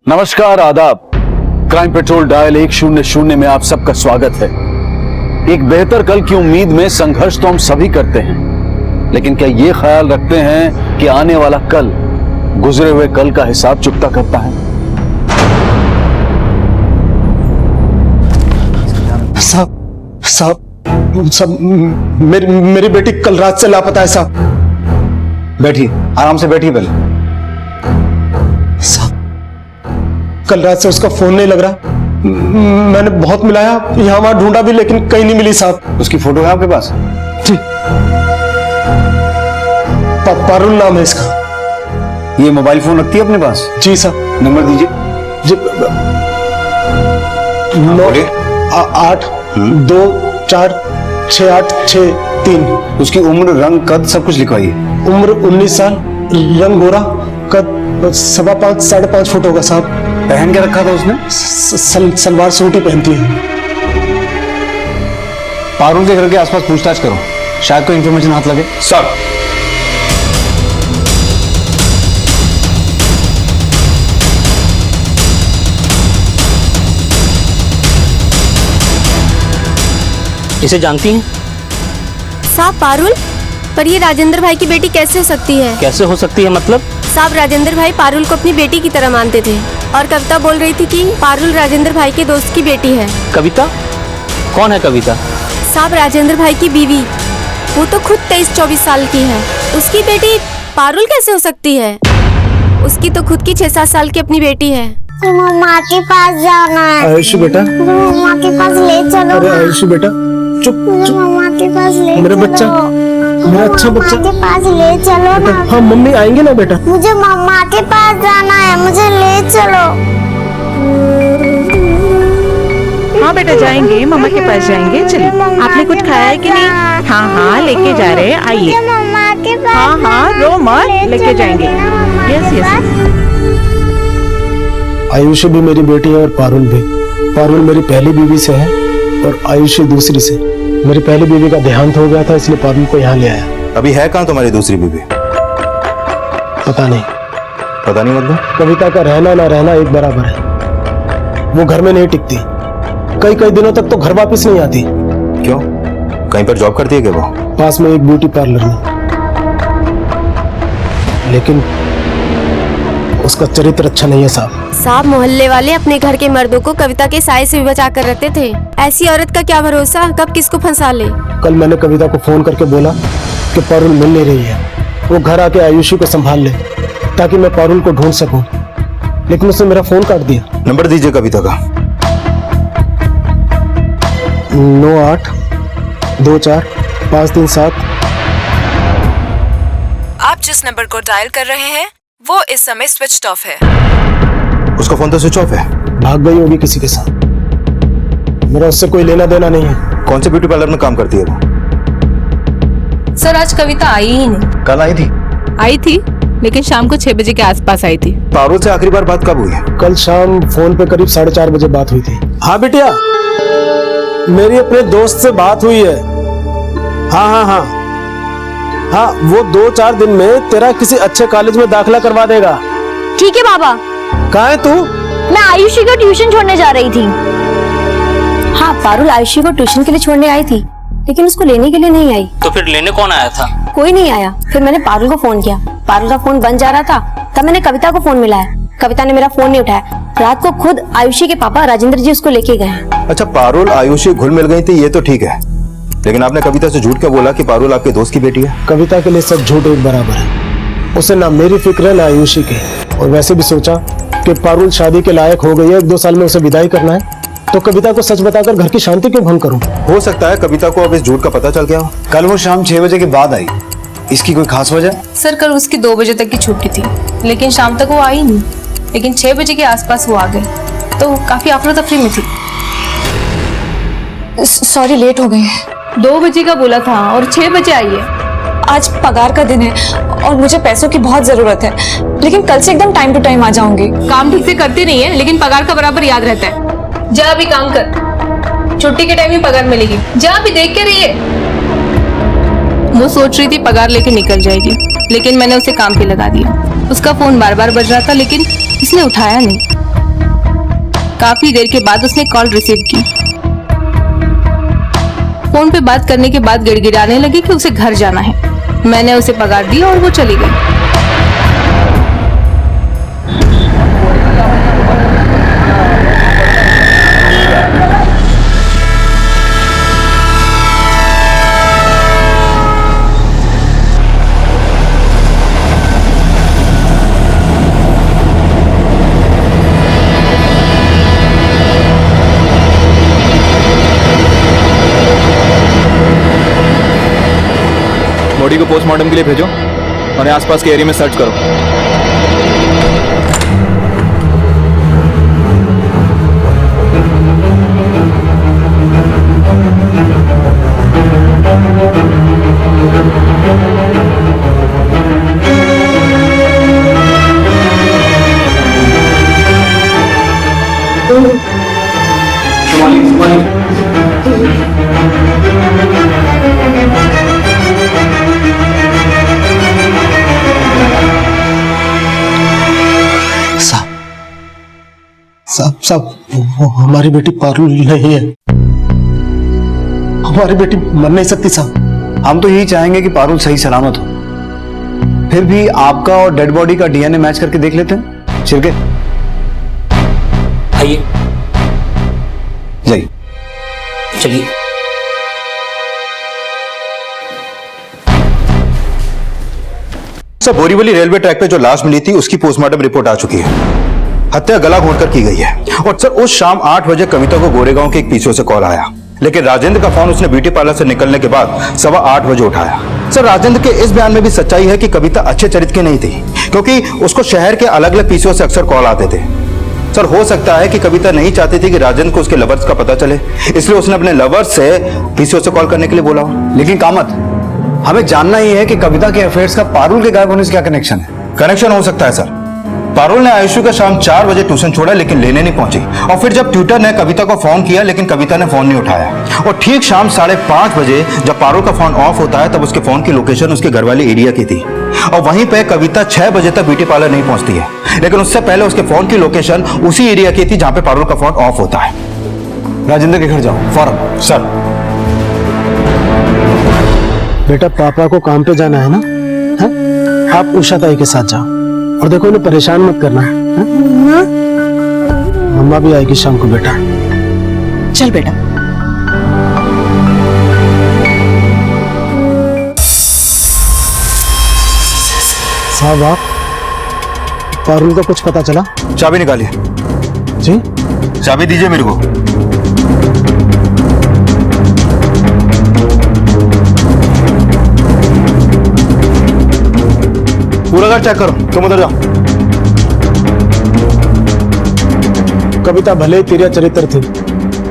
नमस्कार, आदाब। Crime petrol dial 100 में आप सबका स्वागत है। एक बेहतर कल की उम्मीद में संघर्ष तो हम सभी करते हैं, लेकिन क्या ये ख्याल रखते हैं कि आने वाला कल गुजरे हुए कल का हिसाब चुकता करता है? साहब, मेरी बेटी कल रात से लापता है साहब। बैठिए, आराम से बैठिए पहले। साहब, कल रात से उसका फोन नहीं लग रहा। मैंने बहुत मिलाया, यहाँ वहां ढूंढा भी, लेकिन कहीं नहीं मिली साहब। उसकी फोटो है आपके पास? ठीक, पारुल नाम है इसका। ये मोबाइल फोन रखती है अपने पास? जी साहब। नंबर दीजिए। जी, 9 8 2 4 6 8 6 3। उसकी उम्र, रंग, कद सब कुछ लिखवाइए। उम्र 19 साल, रंग गोरा, कद 5.25 5.5 फुट होगा साहब। पहन के रखा था उसने? सलवार सूट ही पहनती है। पारुल के घर के आसपास पूछताछ करो, शायद कोई इंफॉर्मेशन हाथ लगे। सर, इसे जानती हैं? साहब पारुल, पर ये राजेंद्र भाई की बेटी कैसे हो सकती है? कैसे हो सकती है मतलब? साहब, राजेंद्र भाई पारुल को अपनी बेटी की तरह मानते थे और कविता बोल रही थी कि पारुल राजेंद्र भाई के दोस्त की बेटी है। कविता? कौन है कविता? साहब, राजेंद्र भाई की बीवी। वो तो खुद 23-24 साल की है। उसकी बेटी पारुल कैसे हो सकती है? उसकी तो खुद की 6-7 साल की अपनी बेटी है। मम्मा के पास जाना है। आयुषी बेटा, मम्मा के पास ले चलो। अरे आयुषी बेटा, चुप चुप। मम्मा के पास ले मेरा चलो। बच्चा, मेरा अच्छा बच्चा। मम्मा के पास ले चलो ना। हाँ, मम्मी आएंगे ना बेटा। मुझे मम्मा के पास जाना है, मुझे ले चलो। हाँ बेटा, जाएंगे, मम्मा के पास जाएंगे। चलिए, आपने कुछ खाया है कि नहीं? हाँ हाँ, लेके जा रहे हैं, आइए। मुझे मम्मा के पास हाँ हाँ, रो मत, लेके जाएंगे। Yes yes. आयुषी भी मेरी बेटी है और पारुल भी। पारुल मेरी पहली बीवी से है और आयुषी दूसरी से। मेरी पहली बीवी का देहांत हो गया था, इसलिए पारुल को यहाँ ले आया। अभी है कहाँ तुम्हारी दूसरी बीवी? पता नहीं। पता नहीं मतलब? कविता का रहना ना रहना एक बराबर है। वो घर में नहीं टिकती, कई कई दिनों तक तो घर वापस नहीं आती। क्यों? कहीं पर जॉब करती है क्या वो? पास में एक ब्यूटी पार्लर में, लेकिन उसका चरित्र अच्छा नहीं है साहब। साहब, मोहल्ले वाले अपने घर के मर्दों को कविता के साए से भी बचा कर रखते थे। ऐसी औरत का क्या भरोसा, कब किसको फंसा ले। कल मैंने कविता को फोन करके बोला कि पारुल मिल नहीं रही है, वो घर आके आयुषी को संभाल ले ताकि मैं पारुल को ढूंढ सकूं, लेकिन उसने मेरा फोन काट दिया। नंबर दीजिए कविता का। 9 8 2 4 5 3 7। आप जिस नंबर को डायल कर रहे हैं वो इस समय स्विच ऑफ है। उसका फोन तो स्विच ऑफ है। भाग गई होगी किसी के साथ, मेरा उससे कोई लेना देना नहीं है। कौन से ब्यूटी पार्लर में काम करती है वो? सर, आज कविता आई ही नहीं। कल आई थी? आई थी, लेकिन शाम को 6 बजे के आसपास आई थी। पारुल से आखिरी बार बात कब हुई है? कल शाम फोन पे करीब 4:30 बजे बात हुई थी। हाँ बिटिया, मेरी अपने दोस्त से बात हुई है। हाँ हाँ हाँ हाँ, वो 2-4 दिन में तेरा किसी अच्छे कॉलेज में दाखिला करवा देगा। ठीक है बाबा। कहाँ है तू? मैं आयुषी को ट्यूशन छोड़ने जा रही थी। हाँ, पारुल आयुषी को ट्यूशन के लिए छोड़ने आई थी, लेकिन उसको लेने के लिए नहीं आई। तो फिर लेने कौन आया था? कोई नहीं आया। फिर मैंने पारुल को फोन किया, पारुल का फोन बंद जा रहा था। तब मैंने कविता को फोन मिलाया, कविता ने मेरा फोन नहीं उठाया। रात को खुद आयुषी के पापा राजेंद्र जी उसको लेके गए। अच्छा, पारुल आयुषी घुल मिल गई थी, ये तो ठीक है, लेकिन आपने कविता से झूठ क्यों बोला कि पारुल आपके दोस्त की बेटी है? कविता के लिए सब झूठ एक बराबर है। उसे ना मेरी फिक्र है ना आयुषी की। और वैसे भी सोचा कि पारुल शादी के लायक हो गई है, 1-2 साल में उसे विदाई करना है, तो कविता को सच बताकर घर की शांति क्यों भंग करूं? हो सकता है कविता को अब इस झूठ का पता चल गया हो। कल वो शाम 6 बजे के बाद आई, इसकी कोई खास वजह? सर, कल उसकी 2 बजे तक की छुट्टी थी, लेकिन शाम तक वो आई नहीं। लेकिन 6 बजे के आसपास वो आ गई, तो काफी अफरा तफरी में थी। सॉरी, लेट हो गए। 2 बजे का बोला था और 6 बजे आई है। आज पगार का दिन है और मुझे पैसों की बहुत जरूरत है, लेकिन कल से एकदम टाइम टू टाइम आ जाऊंगी। काम ठीक से करती नहीं है, लेकिन पगार का बराबर याद रहता है। जा अभी काम कर, छुट्टी के टाइम ही पगार मिलेगी। जा अभी देख के रहिए। वो सोच रही थी पगार लेके निकल जाएगी, लेकिन मैंने उसे काम पे लगा दिया। उसका फोन बार बार बज रहा था, लेकिन उसने उठाया नहीं। काफी देर के बाद उसने कॉल रिसीव की। फोन पे बात करने के बाद गिड़गिड़ाने लगी कि उसे घर जाना है। मैंने उसे पगार दी और वो चली गई। बॉडी को पोस्टमार्टम के लिए भेजो और आसपास के एरिया में सर्च करो। साहब वो हमारी बेटी पारुल नहीं है। हमारी बेटी मर नहीं सकती साहब। हम तो यही चाहेंगे कि पारुल सही सलामत हो। फिर भी आपका और डेड बॉडी का डीएनए मैच करके देख लेते हैं। शिरके आइए, जाइए। चलिए। सर, बोरीवली रेलवे ट्रैक पे जो लाश मिली थी उसकी पोस्टमार्टम रिपोर्ट आ चुकी है। हत्या गला घोंटकर की गई है। और सर, उस शाम 8 बजे कविता को गोरेगांव के एक पीसीओ से कॉल आया, लेकिन राजेंद्र का फोन उसने ब्यूटी पार्लर से निकलने के बाद 8:15 बजे उठाया। सर, राजेंद्र के इस बयान में भी सच्चाई है कि कविता अच्छे चरित्र की नहीं थी, क्योंकि उसको शहर के अलग अलग पीसीओ से अक्सर कॉल आते थे। सर, हो सकता है कि कविता नहीं चाहती थी कि राजेंद्र को उसके लवर्स का पता चले, इसलिए उसने अपने लवर्स से पीसीओ से कॉल करने के लिए बोला। लेकिन कामत, हमें जानना ही है कि कविता के अफेयर्स का पारुल के गायब होने से क्या कनेक्शन है। कनेक्शन हो सकता है सर। पारुल ने आयुषु का शाम 4 बजे ट्यूशन छोड़ा, लेकिन लेने नहीं पहुंची। और फिर जब ट्यूटर ने कविता को फोन किया, लेकिन कविता ने फोन नहीं उठाया। और ठीक शाम 5:30 बजे जब पारुल का फोन ऑफ होता है, तब उसके फोन की लोकेशन उसके घर वाले एरिया की थी। और वहीं पे कविता 6 बजे तक ब्यूटी पार्लर नहीं पहुंचती है, लेकिन उससे पहले उसके फोन की लोकेशन उसी एरिया की थी जहां पे पारुल का फोन ऑफ होता है। राजेंद्र के घर जाओ फौरन। सर। बेटा, पापा को काम पे जाना है ना? है? आप उषा ताई के साथ जाओ और देखो उन्हें परेशान मत करना। मम्मा भी आएगी शाम को बेटा। चल बेटा। साहब, आप पारुल का कुछ पता चला? चाबी निकालिए। जी? चाबी दीजिए मेरे को। पूरा घर चेक करो। तुम उधर जाओ। कविता भले ही तेरा चरित्र थी,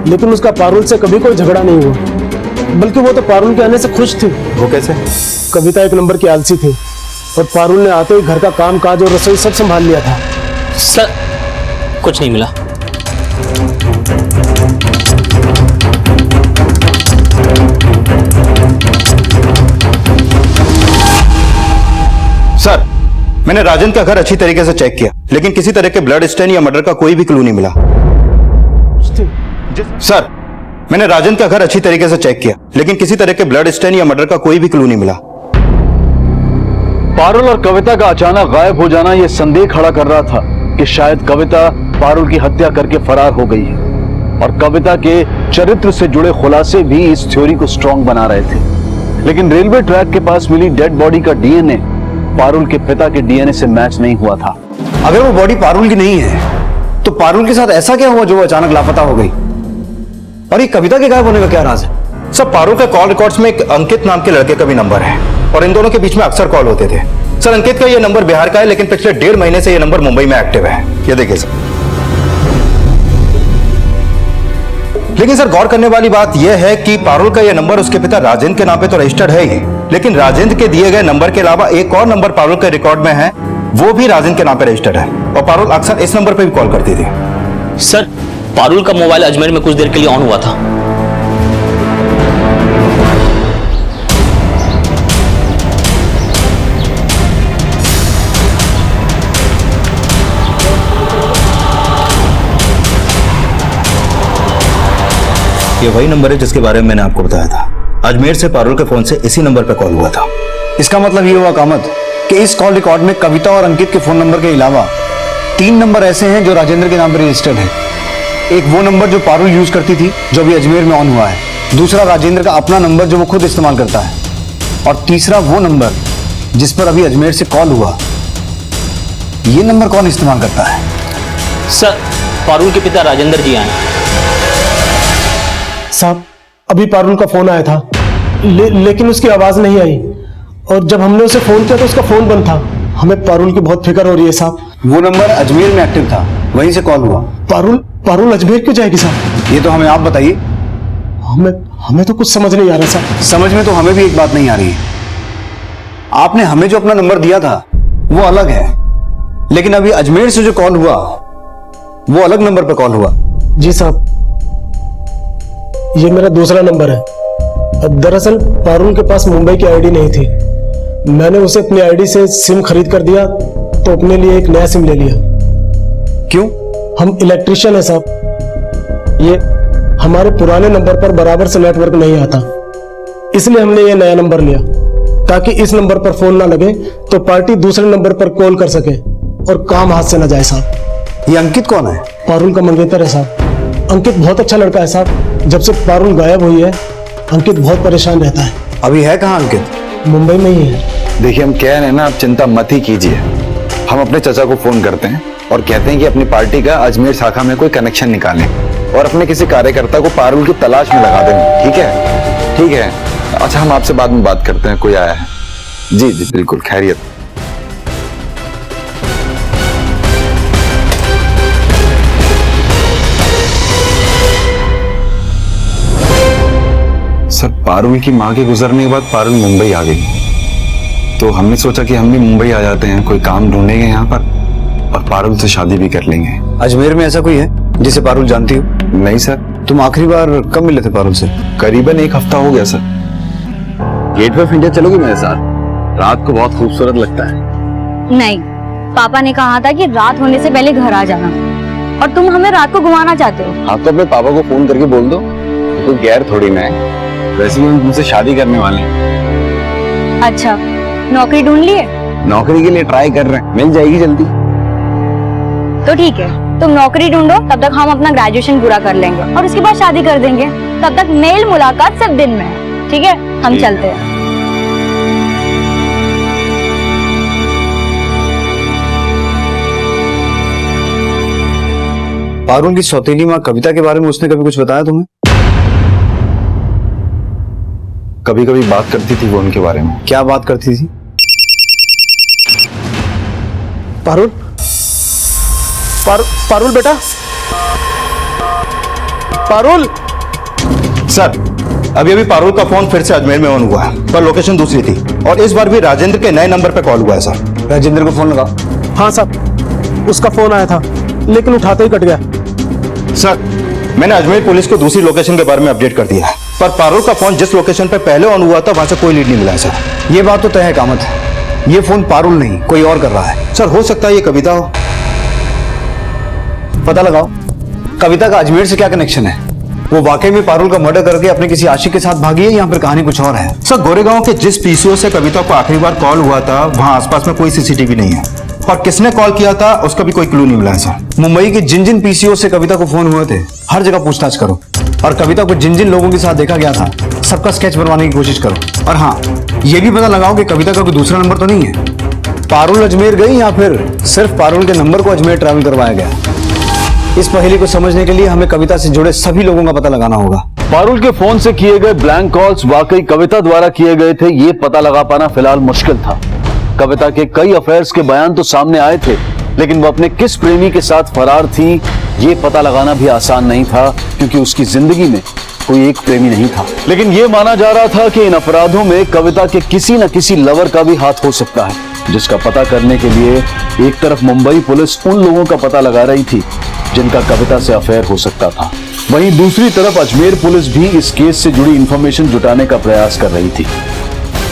लेकिन उसका पारुल से कभी कोई झगड़ा नहीं हुआ, बल्कि वो तो पारुल के आने से खुश थी। वो कैसे? कविता एक नंबर की आलसी थी और पारुल ने आते ही घर का काम काज और रसोई सब संभाल लिया था। सर, कुछ नहीं मिला। सर, मैंने राजेंद्र का घर अच्छी तरीके से चेक किया, लेकिन किसी तरह के ब्लड स्टेन या मर्डर का कोई भी क्लू नहीं मिला। सर, मैंने राजेंद्र का घर अच्छी तरीके से चेक किया, लेकिन किसी तरह के ब्लड स्टेन या मर्डर का कोई भी क्लू नहीं मिला। पारुल और कविता का अचानक गायब हो जाना यह संदेह खड़ा कर रहा था कि शायद कविता पारुल की हत्या करके फरार हो गई है, और कविता के चरित्र से जुड़े खुलासे भी इस थ्योरी को स्ट्रॉन्ग बना रहे थे। लेकिन रेलवे ट्रैक के पास मिली डेड बॉडी का डीएनए पारुल के पिता के डीएनए से मैच नहीं हुआ था। अगर वो बॉडी पारुल की नहीं है, तो पारुल के साथ ऐसा क्या हुआ जो वो अचानक लापता हो गई? और ये कविता के गायब होने का क्या राज है? सर, पारुल के कॉल रिकॉर्ड्स में एक अंकित नाम के लड़के का भी नंबर है, और इन दोनों के बीच में अक्सर कॉल होते थे। सर, अंकित का ये नंबर बिहार का है, लेकिन पिछले 1.5 महीने से ये नंबर मुंबई में एक्टिव है। ये देखिए सर। लेकिन सर, गौर करने वाली बात यह है कि पारुल का यह नंबर उसके पिता राजेंद्र के नाम पे तो रजिस्टर्ड है ही, लेकिन राजेंद्र के दिए गए नंबर के अलावा एक और नंबर पारुल के रिकॉर्ड में है, वो भी राजेंद्र के नाम पे रजिस्टर्ड है, और पारुल अक्सर इस नंबर पे भी कॉल करती थी। सर, पारुल का मोबाइल अजमेर में कुछ देर के लिए ऑन हुआ था। ये वही नंबर है जिसके बारे में मैंने आपको बताया था। अजमेर से पारुल के फोन से इसी नंबर पर कॉल हुआ था। इसका मतलब ये हुआ कामत कि इस कॉल रिकॉर्ड में कविता और अंकित के फोन नंबर के अलावा 3 नंबर ऐसे हैं जो राजेंद्र के नाम पर रजिस्टर्ड है। एक वो नंबर जो पारुल यूज करती थी, जो अभी अजमेर में ऑन हुआ है। दूसरा राजेंद्र का अपना नंबर जो वो खुद इस्तेमाल करता है। और तीसरा वो नंबर जिस पर अभी अजमेर से कॉल हुआ। ये नंबर कौन इस्तेमाल करता है? सर, पारुल के पिता राजेंद्र जी आए। साहब, अभी पारुल का फोन आया था, लेकिन उसकी आवाज नहीं आई। और जब हमने उसे फोन किया तो उसका फोन बंद था। हमें पारुल की बहुत फिक्र हो रही है साहब। वो नंबर अजमेर में एक्टिव था, वहीं से कॉल हुआ। पारुल अजमेर क्यों जाएगी साहब? ये तो हमें आप बताइए। हमें तो कुछ समझ नहीं आ रहा साहब। समझ में तो हमें भी एक बात नहीं आ रही है। आपने हमें जो अपना नंबर दिया था वो अलग है, लेकिन अभी अजमेर से जो कॉल हुआ वो अलग नंबर पर कॉल हुआ। जी साहब, ये मेरा दूसरा नंबर है। दरअसल पारुल के पास मुंबई की आईडी नहीं थी। मैंने उसे अपनी आईडी से सिम खरीद कर दिया तो अपने लिए एक नया सिम ले लिया। क्यों? हम इलेक्ट्रिशियन है साहब। ये हमारे पुराने नंबर पर बराबर से नेटवर्क नहीं आता, इसलिए हमने ये नया नंबर लिया ताकि इस नंबर पर फोन ना लगे तो पार्टी दूसरे नंबर पर कॉल कर सके और काम हाथ से ना जाए साहब। ये अंकित कौन है? पारुल का मंगेतर है साहब। अंकित बहुत अच्छा लड़का है साहब। जब से पारुल गायब हुई है अंकित बहुत परेशान रहता है। अभी है कहाँ अंकित? मुंबई में ही है। देखिए, हम कह रहे हैं ना, आप चिंता मत ही कीजिए। हम अपने चाचा को फोन करते हैं और कहते हैं कि अपनी पार्टी का अजमेर शाखा में कोई कनेक्शन निकालें और अपने किसी कार्यकर्ता को पारुल की तलाश में लगा देंगे। ठीक है? ठीक है। अच्छा, हम आपसे बाद में बात करते हैं। कोई आया है? जी जी बिल्कुल, खैरियत। सर, पारुल की माँ के गुजरने के बाद पारुल मुंबई आ गई, तो हमने सोचा कि हम भी मुंबई आ जाते हैं, कोई काम ढूंढेंगे यहाँ पर और पारुल से शादी भी कर लेंगे। अजमेर में ऐसा कोई है जिसे पारुल जानती हो? नहीं सर। तुम आखिरी बार कब मिले थे पारुल से? करीबन 1 हफ्ता हो गया सर। गेटवे ऑफ इंडिया चलोगे मेरे साथ? रात को बहुत खूबसूरत लगता है। नहीं, पापा ने कहा था कि रात होने से पहले घर आ जाना, और तुम हमें रात को घुमाना चाहते हो। हाँ, तो अपने पापा को फोन करके बोल दो, कोई गैर थोड़ी ना है। वैसे भी हम तुमसे शादी करने वाले हैं। अच्छा, नौकरी ढूंढ लिए? नौकरी के लिए ट्राई कर रहे हैं, मिल जाएगी जल्दी। तो ठीक है, तुम नौकरी ढूंढो, तब तक हम अपना ग्रेजुएशन पूरा कर लेंगे और उसके बाद शादी कर देंगे। तब तक मेल मुलाकात सिर्फ दिन में है। ठीक है? हम चलते हैं। पारुल की सौतेली माँ कविता के बारे में उसने कभी कुछ बताया तुम्हें? कभी कभी बात करती थी वो उनके बारे में। क्या बात करती थी? पारुल पारुल बेटा, पारुल। सर, अभी पारुल का फोन फिर से अजमेर में ऑन हुआ है, पर लोकेशन दूसरी थी और इस बार भी राजेंद्र के नए नंबर पर कॉल हुआ है सर। राजेंद्र को फोन लगा? हाँ साहब, उसका फोन आया था लेकिन उठाते ही कट गया। सर, मैंने अजमेर पुलिस को दूसरी लोकेशन के बारे में अपडेट कर दिया है, पर पारुल का फोन जिस लोकेशन पर पहले ऑन हुआ था वहां से कोई लीड नहीं मिला है सर। ये बात तो तय है कामत, ये फोन पारुल नहीं कोई और कर रहा है। सर, हो सकता है ये कविता हो। पता लगाओ कविता का अजमेर से क्या कनेक्शन है। वो वाकई में पारुल का मर्डर करके अपने किसी आशिक के साथ भागी है, यहाँ पर कहानी कुछ और है। सर, गोरेगांव के जिस पीसीओ से कविता को आखिरी बार कॉल हुआ था वहां आसपास में कोई सीसीटीवी नहीं है और किसने कॉल किया था उसका भी कोई क्लू नहीं मिला है सर। मुंबई के जिन जिन पीसीओ से कविता को फोन हुए थे हर जगह पूछताछ करो और कविता को जिन जिन लोगों के साथ देखा गया था सबका स्केच बनवाने की कोशिश करो। और हाँ, ये भी पता लगाओ कि कविता का कोई दूसरा नंबर तो नहीं है। पारुल अजमेर गई या फिर सिर्फ पारुल के नंबर को अजमेर ट्रैवल करवाया गया। इस पहेली को समझने के लिए हमें कविता से जुड़े सभी लोगों का पता लगाना होगा। पारुल के फोन से किए गए ब्लैंक कॉल्स वाकई कविता द्वारा किए गए थे, ये पता लगा पाना फिलहाल मुश्किल था। कविता के कई अफेयर्स के बयान तो सामने आए थे, लेकिन वो अपने किस प्रेमी के साथ फरार थी ये पता लगाना भी आसान नहीं था, क्योंकि उसकी जिंदगी में कोई एक प्रेमी नहीं था। लेकिन ये माना जा रहा था कि इन अपराधों में कविता के किसी न किसी लवर का भी हाथ हो सकता है, जिसका पता करने के लिए एक तरफ मुंबई पुलिस उन लोगों का पता लगा रही थी जिनका कविता से अफेयर हो सकता था, वहीं दूसरी तरफ अजमेर पुलिस भी इस केस से जुड़ी इंफॉर्मेशन जुटाने का प्रयास कर रही थी।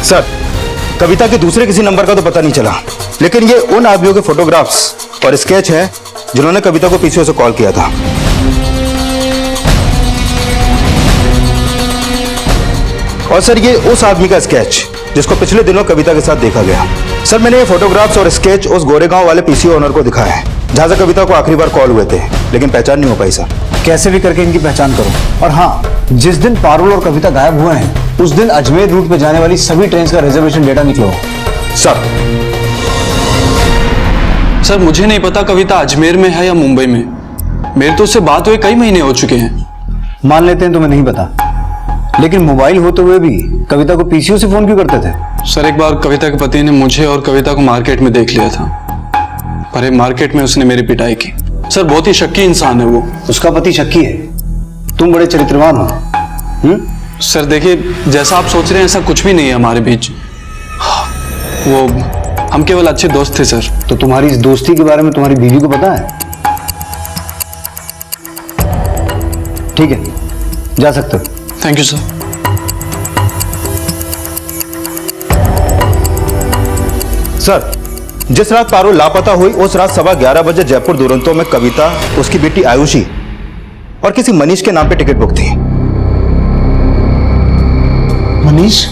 सर, कविता के दूसरे किसी नंबर का तो पता नहीं चला, लेकिन ये उन आदमियों के फोटोग्राफ्स और स्केच है जिन्होंने कविता को पीछे से कॉल किया था। और सर ये उस आदमी का स्केच जिसको पिछले दिनों कविता के साथ देखा गया। सर मैंने ये फोटोग्राफ्स और स्केच उस गोरेगांव वाले पीसी ओनर को दिखाया है जहां से कविता को आखिरी बार कॉल हुए थे, लेकिन पहचान नहीं हो पाई सर। कैसे भी करके इनकी पहचान करो। और हाँ, जिस दिन पारुल और कविता गायब हुए हैं उस दिन अजमेर रूट पे जाने वाली सभी ट्रेन का रिजर्वेशन डेटा निकलो। सर मुझे नहीं पता कविता अजमेर में है या मुंबई में। मेरे तो उससे बात हुए कई महीने हो चुके हैं। मान लेते हैं तुम्हें नहीं पता, लेकिन मोबाइल होते हुए भी कविता को पीसीओ से फोन क्यों करते थे? सर एक बार कविता के पति ने मुझे और कविता को मार्केट में देख लिया था, पर मार्केट में उसने मेरी पिटाई की। सर बहुत ही शक्की इंसान है वो। उसका पति शक्की है, तुम बड़े चरित्रवान हो। सर देखिए, जैसा आप सोच रहे हैं ऐसा कुछ भी नहीं है हमारे बीच। वो हम केवल अच्छे दोस्त थे सर। तो तुम्हारी इस दोस्ती के बारे में तुम्हारी बीवी को पता है? ठीक है, जा सकते हो। Thank you sir. सर जिस रात पारुल लापता हुई उस रात 11:15 बजे जयपुर दुरंतो में कविता, उसकी बेटी आयुषी और किसी मनीष के नाम पे टिकट बुक थी। मनीष?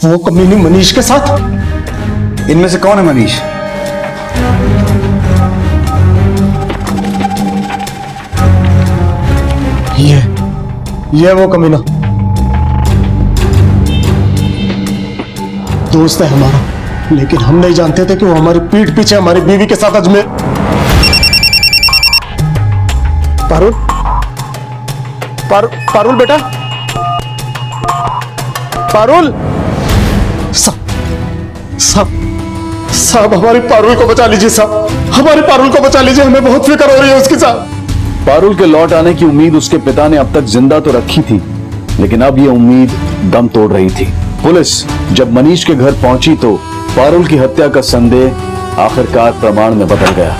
वो कमीनी मनीष के साथ? इनमें से कौन है मनीष? ये वो कमीना दोस्त है हमारा, लेकिन हम नहीं जानते थे कि वो हमारी पीठ पीछे हमारी बीवी के साथ अजमेर। पारुल, पारुल बेटा, पारुल। साहब हमारी पारुल को बचा लीजिए साहब, हमारी पारुल को बचा लीजिए, हमें बहुत फिक्र हो रही है उसकी साहब। पारुल के लौट आने की उम्मीद उसके पिता ने अब तक जिंदा तो रखी थी, लेकिन अब यह उम्मीद दम तोड़ रही थी। पुलिस जब मनीष के घर पहुंची तो पारुल की हत्या का संदेह आखिरकार प्रमाण में बदल गया।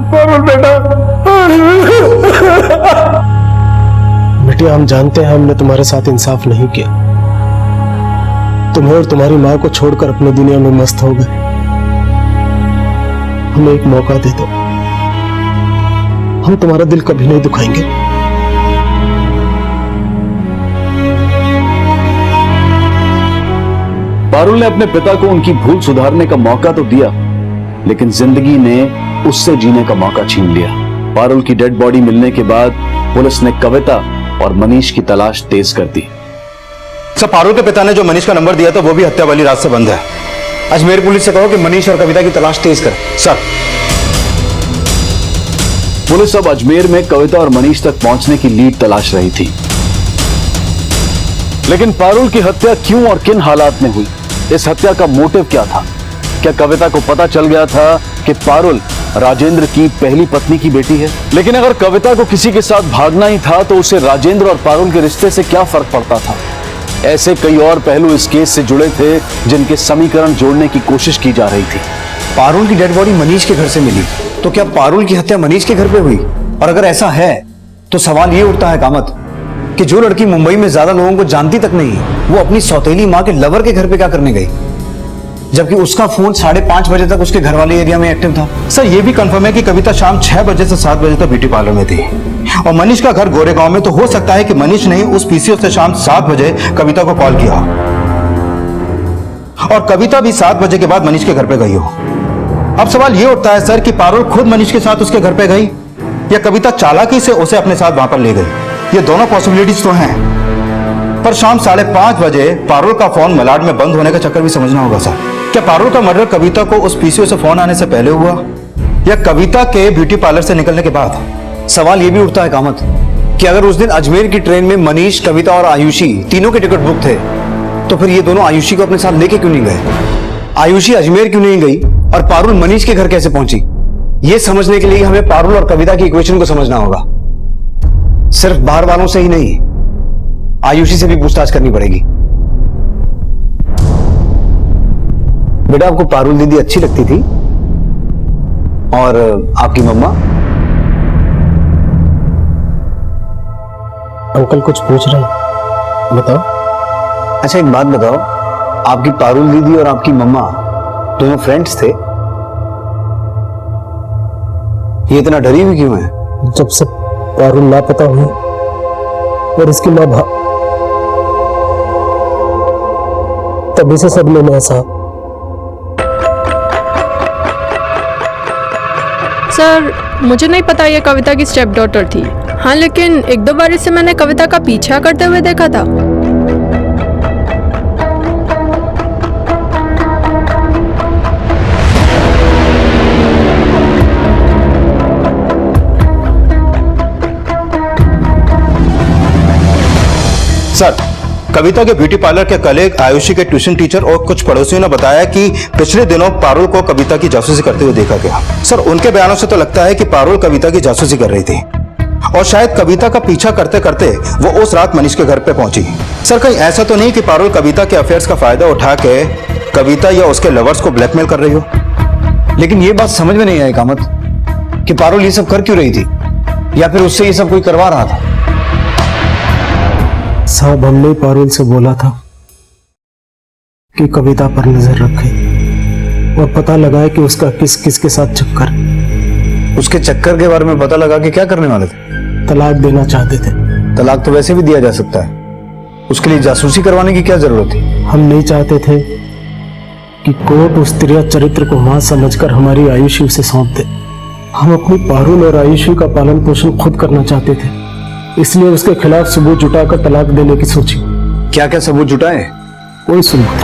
पारुल बेटा, बेटे हम जानते हैं हमने तुम्हारे साथ इंसाफ नहीं किया। तुम्हें और तुम्हारी मां को छोड़कर अपनी दुनिया में मस्त हो गए। हमें एक मौका दे दो, हम तुम्हारा दिल कभी नहीं दुखाएंगे। पारुल ने अपने पिता को उनकी भूल सुधारने का मौका तो दिया, लेकिन जिंदगी ने उससे जीने का मौका छीन लिया। पारुल की डेड बॉडी मिलने के बाद पुलिस ने कविता और मनीष की तलाश तेज कर दी। सर पारुल के पिता ने जो मनीष का नंबर दिया था वो भी हत्या वाली रात से बंद है। अजमेर पुलिस से कहो कि मनीष और कविता की तलाश तेज कर। सर पुलिस अब अजमेर में कविता और मनीष तक पहुंचने की लीड तलाश रही थी, लेकिन पारुल की हत्या क्यों और किन हालात में हुई? इस हत्या का मोटिव क्या था? क्या कविता को पता चल गया था कि पारुल राजेंद्र की पहली पत्नी की बेटी है? लेकिन अगर कविता को किसी के साथ भागना ही था तो उसे राजेंद्र और पारुल के रिश्ते से क्या फर्क पड़ता था? ऐसे कई और पहलू इस केस से जुड़े थे जिनके समीकरण जोड़ने की कोशिश की जा रही थी। पारुल की डेड बॉडी मनीष के घर से मिली, तो क्या पारुल की हत्या मनीष के घर पे हुई? और अगर ऐसा है तो सवाल ये उठता है कामत कि जो लड़की मुंबई में ज्यादा लोगों को जानती तक नहीं, वो अपनी सौतेली माँ के लवर के घर पे क्या करने गई, जबकि उसका फोन 5:30 बजे तक उसके घर वाले एरिया में एक्टिव था। सर ये भी कंफर्म है कि कविता शाम 6 बजे से 7 बजे तक ब्यूटी पार्लर में थी और मनीष का घर गोरेगांव में, तो हो सकता है कि मनीष ने उस पीसीओ से शाम 7 बजे कविता को कॉल किया और कविता भी 7 बजे के बाद मनीष के घर पे गई हो। अब सवाल ये उठता है सर कि पारुल खुद मनीष के साथ उसके घर पे गई या कविता चालाकी से उसे अपने साथ वहां पर ले गई। ये दोनों पॉसिबिलिटीज तो हैं, पर शाम 5:30 बजे पारुल का फोन मलाड में बंद होने का चक्कर भी समझना होगा सर। क्या पारुल का मर्डर कविता को उस पीसीओ से फोन आने से पहले हुआ या कविता के ब्यूटी पार्लर से निकलने के बाद? सवाल यह भी उठता है कामत कि अगर उस दिन अजमेर की ट्रेन में मनीष, कविता और आयुषी तीनों के टिकट बुक थे, तो फिर ये दोनों आयुषी को अपने साथ लेके क्यों नहीं गए? आयुषी अजमेर क्यों नहीं गई और पारुल मनीष के घर कैसे पहुंची? ये समझने के लिए हमें पारुल और कविता की इक्वेशन को समझना होगा। सिर्फ बाहर वालों से ही नहीं, आयुषी से भी पूछताछ करनी पड़ेगी। बेटा, आपको पारुल दीदी अच्छी लगती थी? और आपकी मम्मा? अंकल कुछ पूछ रहे हैं, बताओ। अच्छा, एक बात बताओ, आपकी पारुल दीदी और आपकी मम्मा दोनों फ्रेंड्स थे? ये इतना डरी हुई क्यों है? जब से पारुल लापता हुई और इसकी मां तभी से सब लेना है साहब। सर, मुझे नहीं पता ये कविता की स्टेप डॉटर थी। हाँ, लेकिन एक दो बार इसे मैंने कविता का पीछा करते हुए देखा था। सर, कविता के ब्यूटी पार्लर के कलीग, आयुषी के ट्यूशन टीचर और कुछ पड़ोसियों ने बताया कि पिछले दिनों पारुल को कविता की जासूसी करते हुए देखा गया। सर, उनके बयानों से तो लगता है कि पारुल कविता की जासूसी कर रही थी और शायद कविता का पीछा करते करते वो उस रात मनीष के घर पे पहुंची। सर, कहीं ऐसा तो नहीं कि पारुल कविता के अफेयर्स का फायदा उठा के कविता या उसके लवर्स को ब्लैकमेल कर रही हो? लेकिन ये बात समझ में नहीं आई कामत कि पारुल ये सब कर क्यों रही थी, या फिर उससे ये सब कोई करवा रहा था। साहब, हमने पारुल से बोला था कि कविता पर नजर रखे और पता लगाए कि उसका किस किस के साथ चक्कर। उसके चक्कर के बारे में पता लगा कि क्या करने वाले थे? तलाक देना चाहते थे। तलाक तो वैसे भी दिया जा सकता है, उसके लिए जासूसी करवाने की क्या जरूरत थी? हम नहीं चाहते थे कि कोर्ट उस तिरया चरित्र को मां समझकर हमारी आयुषी उसे सौंप दे। हम अपनी पारुल और आयुषी का पालन पोषण खुद करना चाहते थे, इसलिए उसके खिलाफ सबूत जुटाकर तलाक देने की सोची। क्या क्या सबूत जुटाए? कोई सबूत।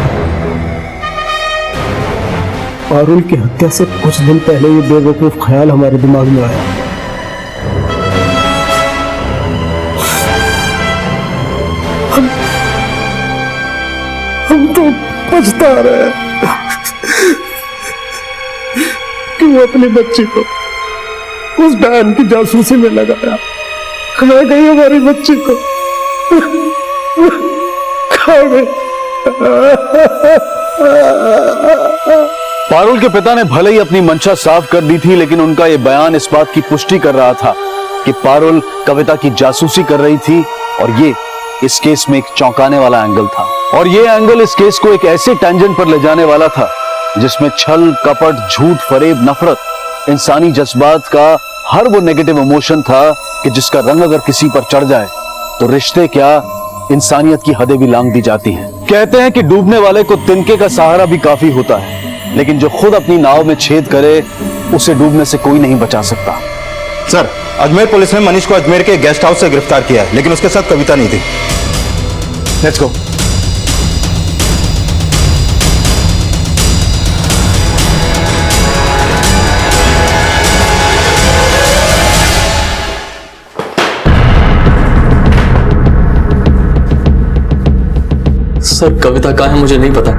पारुल की हत्या से कुछ दिन पहले ये बेवकूफ ख्याल हमारे दिमाग में आया। हम तो पछता रहे हैं कि वो अपनी बच्ची को उस बहन की जासूसी में लगाया। खा गई हमारी बच्ची को, खा गई। पारुल के पिता ने भले ही अपनी मंशा साफ कर दी थी, लेकिन उनका यह बयान इस बात की पुष्टि कर रहा था कि पारुल कविता की जासूसी कर रही थी, और ये इस केस में एक चौंकाने वाला एंगल था। और ये एंगल इस केस को एक ऐसे टेंजेंट पर ले जाने वाला था जिसमें छल, कपट, झूठ, फरेब, नफरत, इंसानी जज्बात का हर वो नेगेटिव इमोशन था कि जिसका रंग अगर किसी पर चढ़ जाए तो रिश्ते क्या, इंसानियत की हदें भी लांघ दी जाती हैं। कहते हैं कि डूबने वाले को तिनके का सहारा भी काफी होता है, लेकिन जो खुद अपनी नाव में छेद करे उसे डूबने से कोई नहीं बचा सकता। सर, अजमेर पुलिस ने मनीष को अजमेर के गेस्ट हाउस से गिरफ्तार किया है, लेकिन उसके साथ कविता नहीं थी। Let's go. सर, कविता कहाँ है मुझे नहीं पता।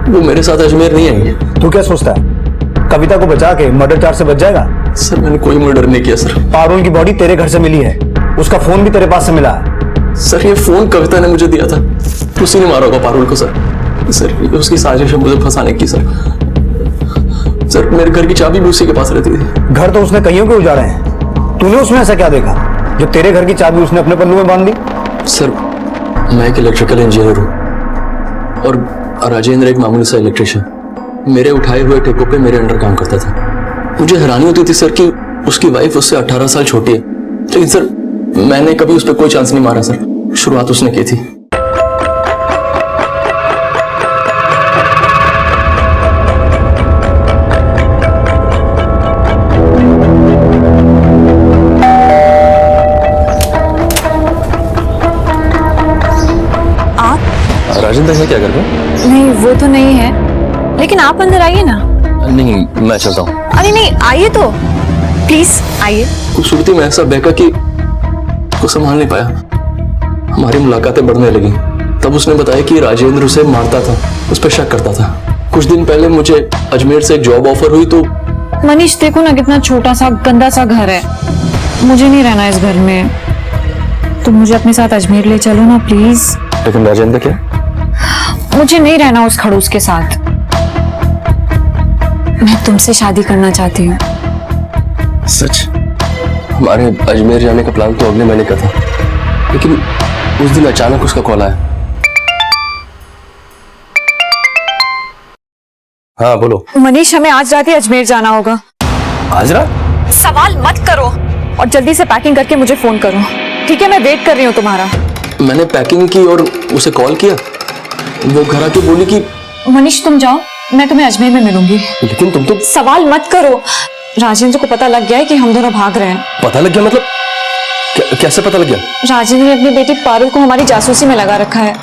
वो मेरे साथ अजमेर नहीं आई। तू क्या सोचता है, कविता को बचा के मर्डर चार्ज से बच जाएगा? सर, मैंने कोई मर्डर नहीं किया सर। पारुल की बॉडी तेरे घर से मिली है, उसका फोन भी तेरे पास से मिला है। सर, ये फोन कविता ने मुझे दिया था, उसी ने मारा होगा पारुल को। सर, उसकी साजिश है मुझे फंसाने की। सर, मेरे घर की चाबी भी उसी के पास रहती थी। घर तो उसने कईयों के उजाड़े हैं, तूने उसमें ऐसा क्या देखा जो तेरे घर की चाबी उसने अपने पन्नू में बांध दी? सर, मैं एक इलेक्ट्रिकल इंजीनियर हूँ और राजेंद्र एक मामूली सा इलेक्ट्रिशियन। मेरे उठाए हुए ठेकों पे मेरे अंडर काम करता था। मुझे हैरानी होती थी सर कि उसकी वाइफ उससे 18 साल छोटी है, लेकिन सर मैंने कभी उस पर कोई चांस नहीं मारा सर। शुरुआत उसने की थी। राजेंद्र है क्या घर में? नहीं, वो तो नहीं है, लेकिन आप अंदर आइए ना। नहीं, मैं चलता हूँ। अरे नहीं, आइए तो प्लीज आइए। खूबसूरती में ऐसा बहका कि को संभाल नहीं पाया। हमारी मुलाकातें बढ़ने लगी। तब उसने बताया कि राजेंद्र उसे मारता था, उस पर शक करता था। कुछ दिन पहले मुझे अजमेर से एक जॉब ऑफर हुई तो। मनीष, देखो ना कितना छोटा सा गंदा सा घर है, मुझे नहीं रहना इस घर में। तुम मुझे अपने साथ अजमेर ले चलो ना प्लीज। लेकिन राजेंद्र क्या? मुझे नहीं रहना उस खड़ूस के साथ। मैं तुमसे शादी करना चाहती हूँ। सच? हमारे अजमेर जाने का प्लान तो अगले महीने का था, लेकिन उस दिन अचानक उसका कॉल आया। हाँ बोलो। मनीष, हमें आज रात ही अजमेर जाना होगा। आज रात? सवाल मत करो और जल्दी से पैकिंग करके मुझे फोन करो, ठीक है? मैं वेट कर रही हूँ तुम्हारा। मैंने पैकिंग की और उसे कॉल किया, वो घर आके बोली कि मनीष तुम जाओ, मैं तुम्हें अजमेर में मिलूंगी। लेकिन तुम तो। सवाल मत करो, राजेंद्र को पता लग गया है कि हम दोनों भाग रहे हैं। पता लग गया मतलब? कैसे पता लग गया? राजेंद्र ने अपनी बेटी पारुल को हमारी जासूसी में लगा रखा है।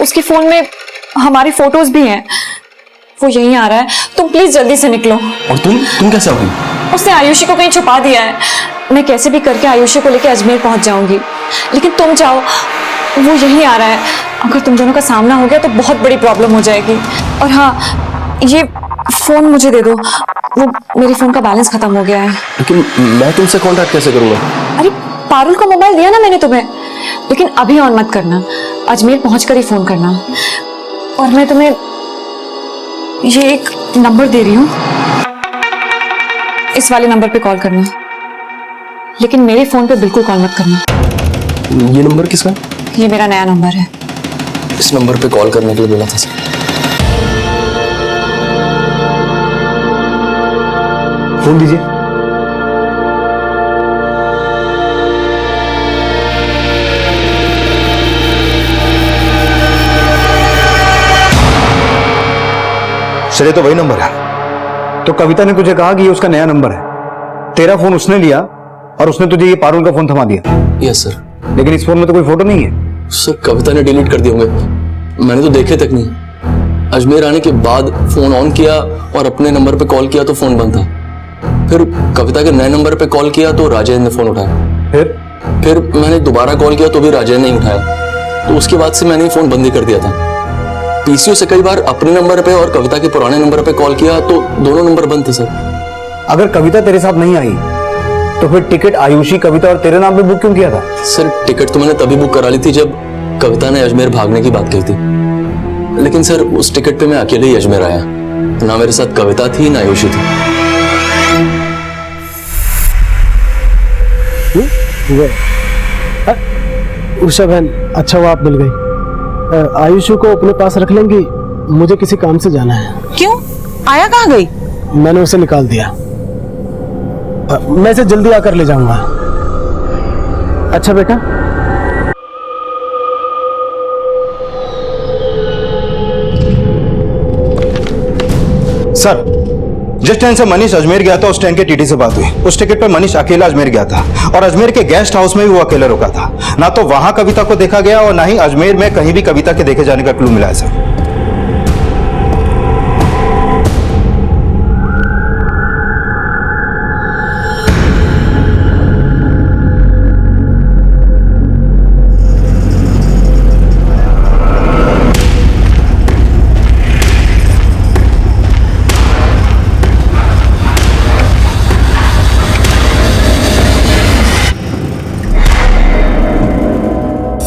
उसके फोन में हमारी फोटोज भी हैं। वो यहीं आ रहा है, तुम प्लीज जल्दी से निकलो। और तुम कैसे आओगी? उसने आयुषी को कहीं छुपा दिया है। मैं कैसे भी करके आयुषी को लेकर अजमेर पहुंच जाऊंगी, लेकिन तुम जाओ, वो यहीं आ रहा है। अगर तुम दोनों का सामना हो गया तो बहुत बड़ी प्रॉब्लम हो जाएगी। और हाँ, ये फोन मुझे दे दो, वो मेरे फोन का बैलेंस खत्म हो गया है। लेकिन मैं तुमसे कांटेक्ट कैसे करूंगा? अरे पारुल का मोबाइल दिया ना मैंने तुम्हें, लेकिन अभी ऑन मत करना, अजमेर पहुंचकर ही फोन करना। और मैं तुम्हें ये एक नंबर दे रही हूँ, इस वाले नंबर पे कॉल करना, लेकिन मेरे फोन पे बिल्कुल कॉल मत करना। ये नंबर किसका? ये मेरा नया नंबर है। इस नंबर पे कॉल करने के लिए बोला था सर। फोन दीजिए। सर ये तो वही नंबर है। तो कविता ने तुझे कहा कि ये उसका नया नंबर है। तेरा फोन उसने लिया और उसने तुझे ये पारुल का फोन थमा दिया। Yes sir. लेकिन इस फोन में तो कोई फोटो नहीं है। सर कविता ने डिलीट कर दिए होंगे, मैंने तो देखे तक नहीं। अजमेर आने के बाद फोन ऑन किया और अपने नंबर पे कॉल किया तो फोन बंद था। फिर कविता के नए नंबर पे कॉल किया तो राजेंद्र ने फोन उठाया। फिर मैंने दोबारा कॉल किया तो भी राजेंद्र नहीं उठाया। तो उसके बाद से मैंने फोन बंद ही कर दिया था। पीसीओ से कई बार अपने नंबर पे और कविता के पुराने नंबर पे कॉल किया तो दोनों नंबर बंद थे सर। अगर कविता तेरे साथ नहीं आई तो फिर टिकट आयुषी, कविता और तेरे नाम पे बुक क्यों किया था? सर टिकट तो मैंने तभी बुक करा ली थी जब कविता ने अजमेर भागने की बात कही थी, लेकिन सर उस टिकट पे मैं अकेले ही अजमेर आया, ना मेरे साथ कविता थी ना आयुषी थी। उषा बहन, अच्छा हुआ आप मिल गई। आयुषी को अपने पास रख लेंगी, मुझे किसी काम से जाना है। क्यों? आया कहाँ गई? मैंने उसे निकाल दिया। मैं इसे जल्दी आकर ले जाऊंगा। अच्छा बेटा। सर जिस ट्रेन से मनीष अजमेर गया था उस ट्रेन के टीटी से बात हुई। उस टिकट पर मनीष अकेला अजमेर गया था और अजमेर के गेस्ट हाउस में भी वो अकेला रुका था। ना तो वहां कविता को देखा गया और ना ही अजमेर में कहीं भी कविता के देखे जाने का क्लू मिला है सर।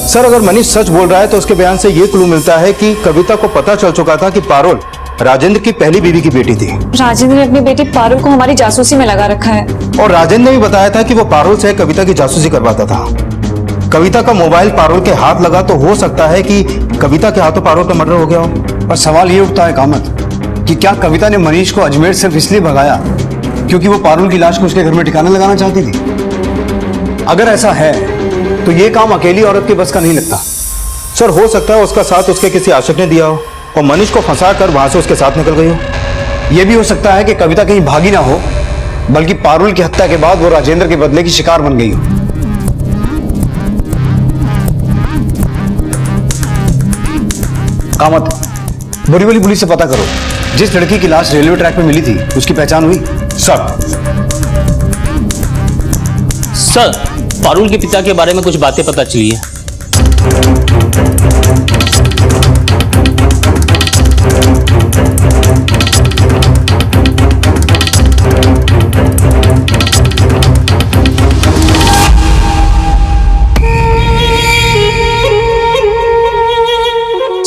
सर अगर मनीष सच बोल रहा है तो उसके बयान से यह क्लू मिलता है कि कविता को पता चल चुका था कि पारुल राजेंद्र की पहली बीवी की बेटी थी। राजेंद्र ने अपनी बेटी पारुल को हमारी जासूसी में लगा रखा है। और राजेंद्र ने भी बताया था कि वो पारुल से कविता की जासूसी करवाता था। कविता का मोबाइल पारुल के हाथ लगा तो हो सकता है कि कविता के हाथों पारुल का मर्डर हो गया हो। और सवाल ये उठता है कामत कि क्या कविता ने मनीष को अजमेर सिर्फ इसलिए भगाया क्योंकि वो पारुल की लाश को उसके घर में ठिकाना लगाना चाहती थी? अगर ऐसा है तो ये काम अकेली औरत के बस का नहीं लगता। सर हो सकता है उसका साथ उसके किसी आशिक ने दिया हो और मनीष को फंसा कर वहां से उसके साथ निकल गई हो। यह भी हो सकता है कि कविता कहीं भागी ना हो, बल्कि पारुल की हत्या के बाद वो राजेंद्र के बदले की शिकार बन गई हो। कामत, बोरीवली पुलिस से पता करो, जिस लड़की की लाश रेलवे ट्रैक पे मिली थी उसकी पहचान हुई? सर पारुल के पिता के बारे में कुछ बातें पता चली है।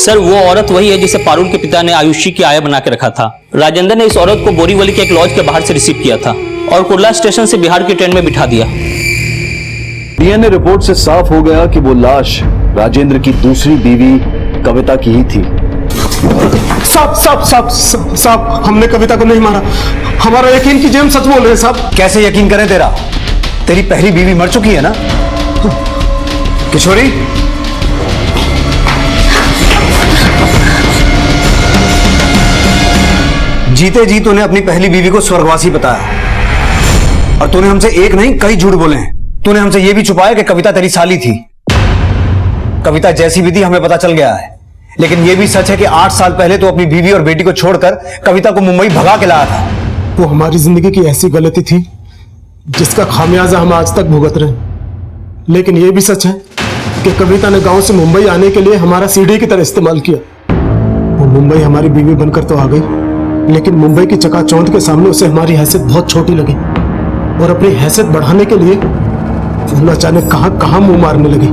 सर वो औरत वही है जिसे पारुल के पिता ने आयुषी की आया बना के रखा था। राजेंद्र ने इस औरत को बोरीवली के एक लॉज के बाहर से रिसीव किया था और कुर्ला स्टेशन से बिहार की ट्रेन में बिठा दिया। डीएनए रिपोर्ट से साफ हो गया कि वो लाश राजेंद्र की दूसरी बीवी कविता की ही थी। साहब, हमने कविता को नहीं मारा। हमारा यकीन कीजिए, हम सच बोल रहे हैं साहब। कैसे यकीन करें तेरा? तेरी पहली बीवी मर चुकी है ना किशोरी? जीते जी तूने अपनी पहली बीवी को स्वर्गवासी बताया और तूने हमसे एक नहीं कई झूठ बोले हैं। तूने हमसे यह भी छुपाया कि कविता तेरी साली थी। कविता जैसी भी थी हमें पता चल गया है, लेकिन यह भी सच है कि 8 साल पहले तो अपनी बीवी और बेटी को छोड़कर कविता को मुंबई भगा के लाया था। वो हमारी जिंदगी की ऐसी गलती थी जिसका खामियाजा हम आज तक भुगत रहे हैं। लेकिन यह भी सच है कि कविता ने गांव से मुंबई आने के लिए हमारा सीढ़ी की तरह इस्तेमाल किया। वो मुंबई हमारी बीवी बनकर तो आ गई, लेकिन मुंबई की चकाचौंध के सामने उसे हमारी हैसियत बहुत छोटी लगी और अपनी हैसियत बढ़ाने के लिए वो न जाने कहां कहां मुंह मारने लगी।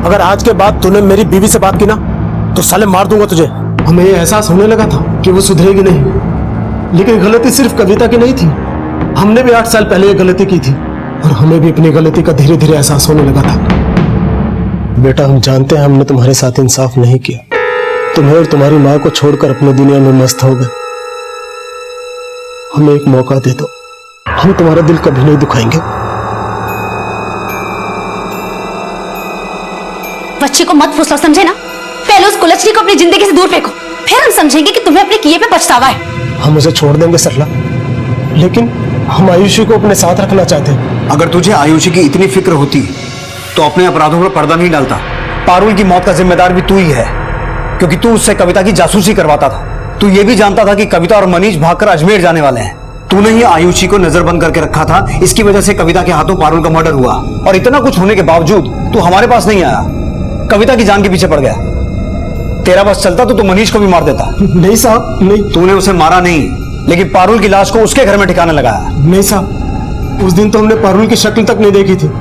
अगर आज के बाद तूने मेरी बीवी से बात की ना तो साले मार दूंगा तुझे। हमें यह एहसास होने लगा था कि वो सुधरेगी नहीं, लेकिन गलती सिर्फ कविता की नहीं थी। हमने भी 8 साल पहले ये गलती की थी और हमें भी अपनी गलती का धीरे धीरे एहसास होने लगा था। बेटा, हम जानते हैं हमने तुम्हारे साथ इंसाफ नहीं किया। तुम्हें और तुम्हारी माँ को छोड़कर अपनी दुनिया में मस्त हो गए। हमें एक मौका दे दो, हम तुम्हारा दिल कभी नहीं दुखाएंगे। बच्चे को मत फुसलो, समझे ना? पहले उस कुलच्छनी को अपनी जिंदगी से दूर फेंको, फिर हम समझेंगे कि तुम्हें अपने किए पे पछतावा है। हम उसे छोड़ देंगे सरला, लेकिन हम आयुषी को अपने साथ रखना चाहते हैं। अगर तुझे आयुषी की इतनी फिक्र होती तो अपने अपराधों पर पर्दा नहीं डालता। पारुल की मौत का जिम्मेदार भी तू ही है, क्योंकि तू उससे कविता की जासूसी करवाता था। तू ये भी जानता था कि कविता और मनीष भागकर अजमेर जाने वाले हैं। तूने ही आयुषी को नजरबंद करके रखा था। इसकी वजह से कविता के हाथों पारुल का मर्डर हुआ और इतना कुछ होने के बावजूद तू हमारे पास नहीं आया, कविता की जान के पीछे पड़ गया। तेरा बस चलता तो तू मनीष को भी मार देता। नहीं साहब, नहीं। तूने उसे मारा नहीं, लेकिन पारुल की लाश को उसके घर में ठिकाने लगाया। नहीं साहब, उस दिन तो हमने पारुल की शक्ल तक नहीं देखी थी।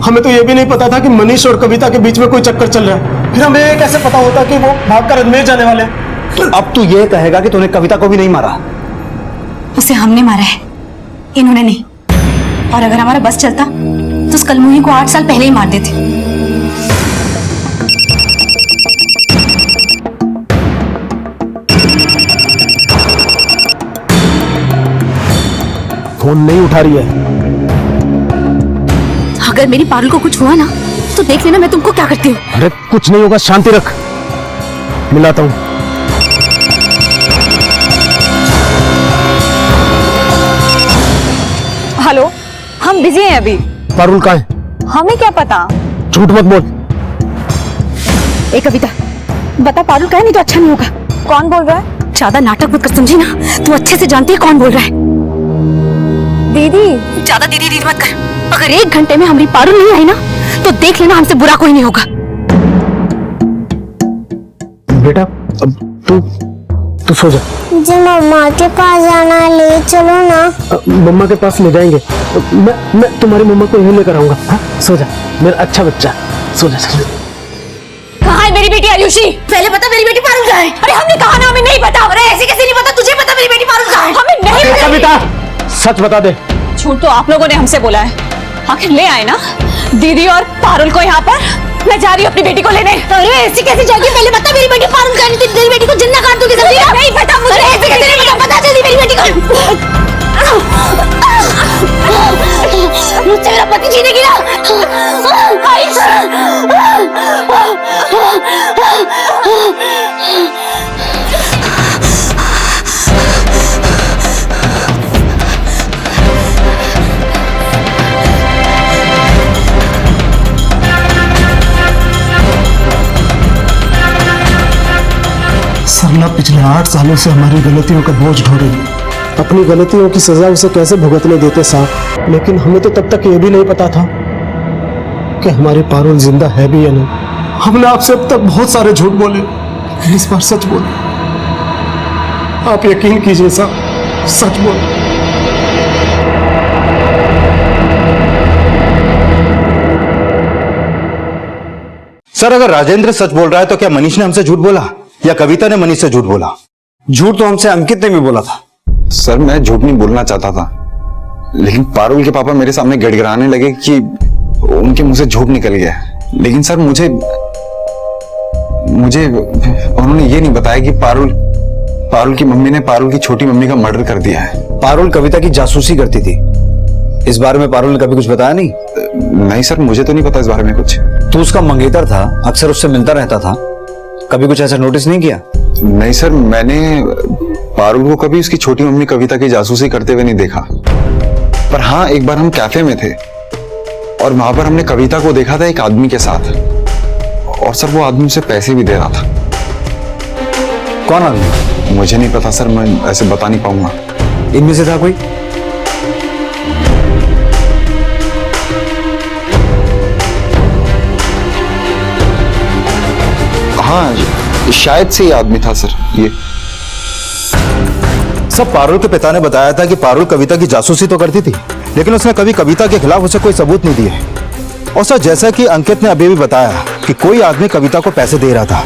हमें तो यह भी नहीं पता था कि मनीष और कविता के बीच में कोई चक्कर चल रहा है। फिर हमें ये कैसे पता होता कि वो भागकर अजमेर जाने वाले हैं? अब तू ये कहेगा कि तूने कविता को भी नहीं मारा? उसे हमने मारा है, इन्होंने नहीं। और अगर हमारा बस चलता तो उस कलमुही को 8 साल पहले ही मार देते। फोन नहीं उठा रही है। अगर मेरी पारुल को कुछ हुआ ना तो देख लेना मैं तुमको क्या करती हूँ। अरे कुछ नहीं होगा, शांति रख, मिलाता हूँ। हेलो, हम बिजी हैं अभी। पारुल कहाँ है? हमें क्या पता। झूठ मत बोल। ए कविता, बता पारुल कहाँ है, नहीं तो अच्छा नहीं होगा। कौन बोल रहा है? ज्यादा नाटक मत कर, समझी ना? तू अच्छे से जानती है कौन बोल रहा है। दीदी, ज्यादा दीदी दीदी मत कर। अगर 1 घंटे में हमारी पारुल नहीं आई ना तो देख लेना हमसे बुरा कोई नहीं होगा। बेटा, अब तू सो जा। मुझे मम्मा के पास जाना है, ले चलो ना। मम्मा के पास ले जाएंगे। मैं तुम्हारी मम्मा को यहीं लेकर आऊंगा। हाँ, सो जा मेरा अच्छा बच्चा, सो जा। कहाँ है मेरी बेटी आयुषी? पहले बता मेरी बेटी पारुल कहाँ है? अरे हमने कहा ना हमें नहीं पता। अरे ऐसे कैसे नहीं पता? तुझे पता मेरी बेटी पारुल कहाँ है? हमें नहीं पता। कविता, सच बता दे। झूठ तो आप लोगों ने हमसे बोला है। आखिर ले आए ना दीदी और पारुल को यहाँ पर। मैं जा रही हूँ अपनी बेटी को लेने। अरे ऐसे कैसे जाएगी? पहले बता मेरी बेटी पारुल कहाँ है? तेरी बेटी को जिंदा काट दूंगी। नहीं पता मुझे। ऐसे कैसे नहीं पता? बता जल्दी मेरी बेटी को। मुझसे मेरा पति जीनेगी ना? सरला पिछले 8 सालों से हमारी गलतियों का बोझ ढो रही है। अपनी गलतियों की सजा उसे कैसे भुगतने देते साहब। लेकिन हमें तो तब तक ये भी नहीं पता था कि हमारी पारुल जिंदा है भी या नहीं। हमने आपसे अब तक बहुत सारे झूठ बोले, इस बार सच बोले। आप यकीन कीजिए साहब, सच बोले। सर अगर राजेंद्र सच बोल रहा है तो क्या मनीष ने हमसे झूठ बोला या कविता ने मनीष से झूठ बोला? झूठ तो हमसे अंकित ने भी बोला था। सर मैं झूठ नहीं बोलना चाहता था, लेकिन पारुल के पापा मेरे सामने गिड़गिड़ाने लगे कि उनके मुंह से झूठ निकल गया। लेकिन सर मुझे उन्होंने ये नहीं बताया कि पारुल की मम्मी ने पारुल की छोटी मम्मी का मर्डर कर दिया है। पारुल कविता की जासूसी करती थी। इस बारे में पारुल ने कभी कुछ बताया नहीं? नहीं सर, मुझे तो नहीं पता इस बारे में कुछ। तू उसका मंगेतर था, अक्सर उससे मिलता रहता था, कभी कुछ ऐसा नोटिस नहीं किया? नहीं सर, मैंने पारुल को कभी उसकी छोटी मम्मी कविता की जासूसी करते हुए नहीं देखा। पर हाँ, एक बार हम कैफे में थे और वहां पर हमने कविता को देखा था एक आदमी के साथ, और सर वो आदमी उसे पैसे भी दे रहा था। कौन आदमी? मुझे नहीं पता सर, मैं ऐसे बता नहीं पाऊंगा। इनमें से था कोई? हाँ, शायद से ये आदमी था सर। ये सब पारुल के पिता ने बताया था कि पारुल कविता की जासूसी तो करती थी, लेकिन उसने कभी कविता के खिलाफ उसे कोई सबूत नहीं दिए। और सर जैसा कि अंकित ने अभी भी बताया कि कोई आदमी कविता को पैसे दे रहा था।